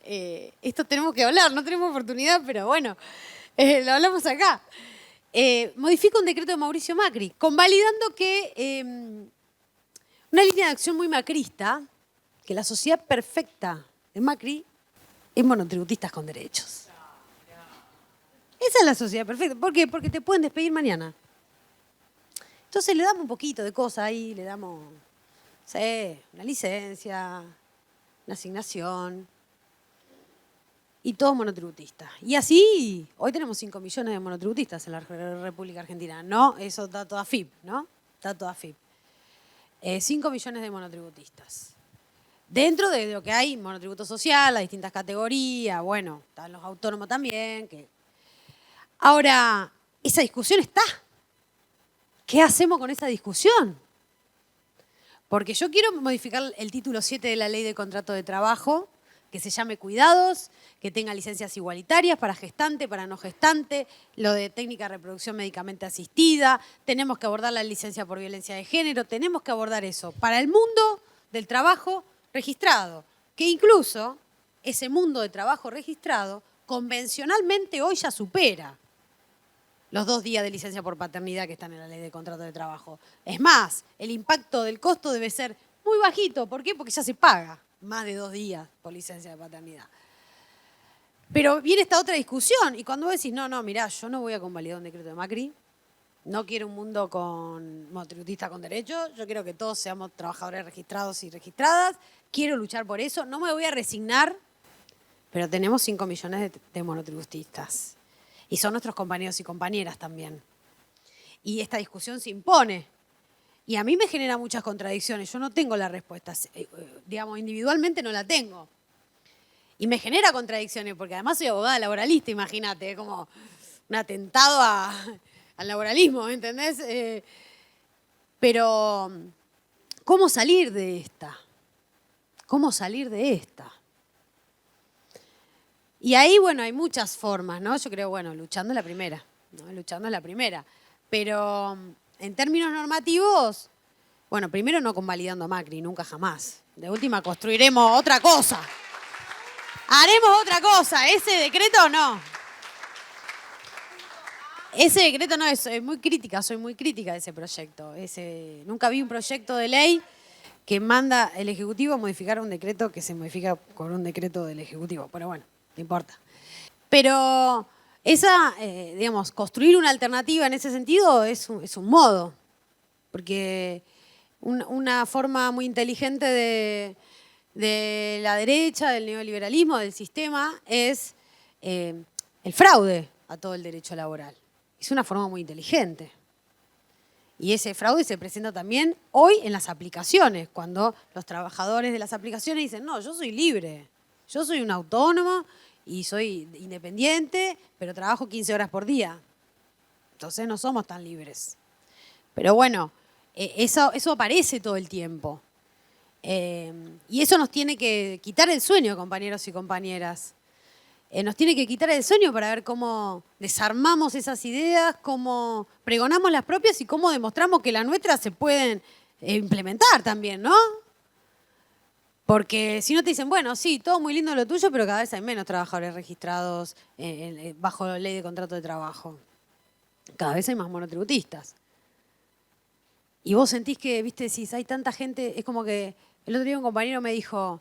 esto tenemos que hablar, no tenemos oportunidad, pero bueno, lo hablamos acá. Modifica un decreto de Mauricio Macri, convalidando que una línea de acción muy macrista que la sociedad perfecta de Macri es monotributistas con derechos. Esa es la sociedad perfecta. ¿Por qué? Porque te pueden despedir mañana. Entonces le damos un poquito de cosas ahí, le damos, no sé, una licencia, una asignación, y todos monotributistas. Y así, hoy tenemos 5 millones de monotributistas en la República Argentina. No, eso está todo AFIP, ¿no? Está todo AFIP. 5 millones de monotributistas. Dentro de lo que hay, monotributo social, las distintas categorías, bueno, están los autónomos también. Ahora, esa discusión está. ¿Qué hacemos con esa discusión? Porque yo quiero modificar el título 7 de la Ley de Contrato de Trabajo, que se llame Cuidados, que tenga licencias igualitarias para gestante, para no gestante, lo de técnica de reproducción médicamente asistida, tenemos que abordar la licencia por violencia de género, tenemos que abordar eso para el mundo del trabajo registrado, que incluso ese mundo de trabajo registrado convencionalmente hoy ya supera los 2 días de licencia por paternidad que están en la Ley de Contrato de Trabajo. Es más, el impacto del costo debe ser muy bajito. ¿Por qué? Porque ya se paga más de 2 días por licencia de paternidad. Pero viene esta otra discusión, y cuando vos decís, no, mirá, yo no voy a convalidar un decreto de Macri, no quiero un mundo con monotributista con derechos, yo quiero que todos seamos trabajadores registrados y registradas, quiero luchar por eso, no me voy a resignar, pero tenemos 5 millones de monotributistas. Y son nuestros compañeros y compañeras también. Y esta discusión se impone. Y a mí me genera muchas contradicciones. Yo no tengo la respuesta. Digamos, individualmente no la tengo. Y me genera contradicciones, porque además soy abogada laboralista, imagínate, como un atentado al laboralismo, ¿entendés? Pero, ¿cómo salir de esta? ¿Cómo salir de esta? Y ahí, bueno, hay muchas formas, ¿no? Yo creo, bueno, luchando es la primera, ¿no? Luchando es la primera. Pero en términos normativos, bueno, primero no convalidando a Macri, nunca jamás. De última construiremos otra cosa. Haremos otra cosa. Ese decreto no. Ese decreto no, soy muy crítica de ese proyecto. Nunca vi un proyecto de ley que manda el Ejecutivo a modificar un decreto que se modifica con un decreto del Ejecutivo. Pero bueno. No importa. Pero digamos, construir una alternativa en ese sentido es un modo. Porque una forma muy inteligente de la derecha, del neoliberalismo, del sistema, es el fraude a todo el derecho laboral. Es una forma muy inteligente. Y ese fraude se presenta también hoy en las aplicaciones, cuando los trabajadores de las aplicaciones dicen, no, yo soy libre. Yo soy un autónomo y soy independiente, pero trabajo 15 horas por día. Entonces no somos tan libres. Pero bueno, eso aparece todo el tiempo. Y eso nos tiene que quitar el sueño, compañeros y compañeras. Nos tiene que quitar el sueño para ver cómo desarmamos esas ideas, cómo pregonamos las propias y cómo demostramos que las nuestras se pueden implementar también, ¿no? Porque si no te dicen, bueno, sí, todo muy lindo lo tuyo, pero cada vez hay menos trabajadores registrados bajo la Ley de Contrato de Trabajo. Cada vez hay más monotributistas. Y vos sentís que, viste, si hay tanta gente, es como que el otro día un compañero me dijo,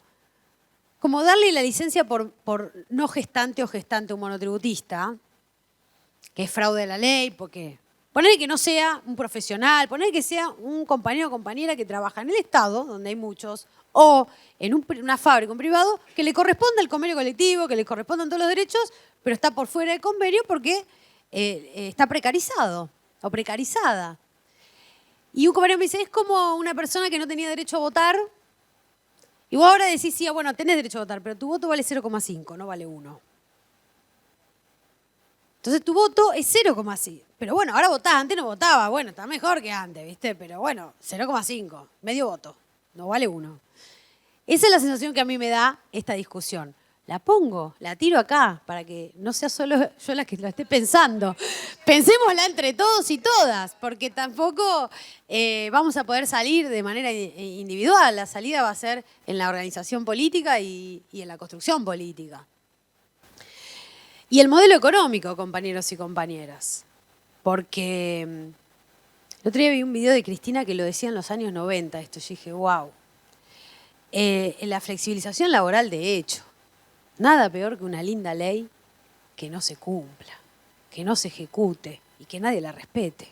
como darle la licencia por no gestante o gestante a un monotributista, que es fraude a la ley, porque poner que no sea un profesional, poner que sea un compañero o compañera que trabaja en el Estado, donde hay muchos, o en una fábrica, un privado, que le corresponda el convenio colectivo, que le correspondan todos los derechos, pero está por fuera del convenio porque está precarizado o precarizada. Y un compañero me dice, es como una persona que no tenía derecho a votar, y vos ahora decís, sí, bueno, tenés derecho a votar, pero tu voto vale 0,5, no vale 1. Entonces tu voto es 0,5. Pero bueno, ahora votás, antes no votaba, bueno, está mejor que antes, ¿viste? Pero bueno, 0,5, medio voto, no vale 1. Esa es la sensación que a mí me da esta discusión. La pongo, la tiro acá, para que no sea solo yo la que la esté pensando. Pensémosla entre todos y todas, porque tampoco vamos a poder salir de manera individual. La salida va a ser en la organización política y en la construcción política. Y el modelo económico, compañeros y compañeras. Porque el otro día vi un video de Cristina que lo decía en los años 90, esto, y dije, wow. la flexibilización laboral de hecho. Nada peor que una linda ley que no se cumpla, que no se ejecute y que nadie la respete.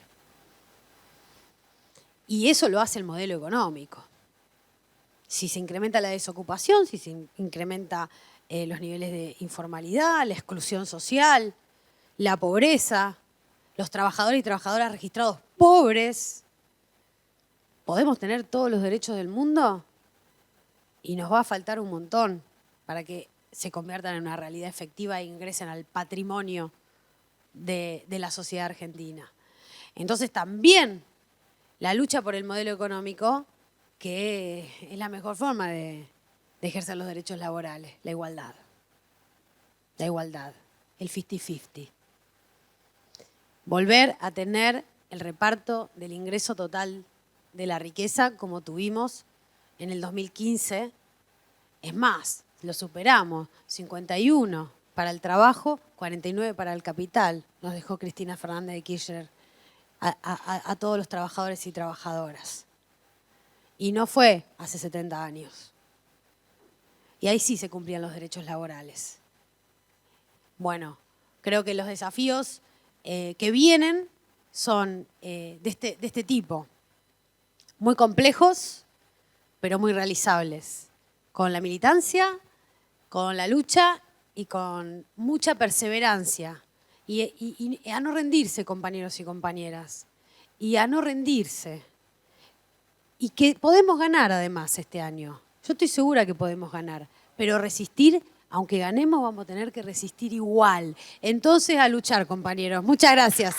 Y eso lo hace el modelo económico. Si se incrementa la desocupación, si se incrementa los niveles de informalidad, la exclusión social, la pobreza, los trabajadores y trabajadoras registrados pobres, ¿podemos tener todos los derechos del mundo? Y nos va a faltar un montón para que se conviertan en una realidad efectiva e ingresen al patrimonio de la sociedad argentina. Entonces también la lucha por el modelo económico, que es la mejor forma de ejercer los derechos laborales, la igualdad, el 50-50. Volver a tener el reparto del ingreso total de la riqueza como tuvimos en el 2015. Es más, lo superamos, 51 para el trabajo, 49 para el capital, nos dejó Cristina Fernández de Kirchner a todos los trabajadores y trabajadoras. Y no fue hace 70 años. Y ahí sí se cumplían los derechos laborales. Bueno, creo que los desafíos que vienen son de este tipo, muy complejos, pero muy realizables, con la militancia, con la lucha y con mucha perseverancia. Y a no rendirse, compañeros y compañeras, y a no rendirse. Y que podemos ganar además este año. Yo estoy segura que podemos ganar, pero resistir, aunque ganemos, vamos a tener que resistir igual. Entonces, a luchar, compañeros. Muchas gracias.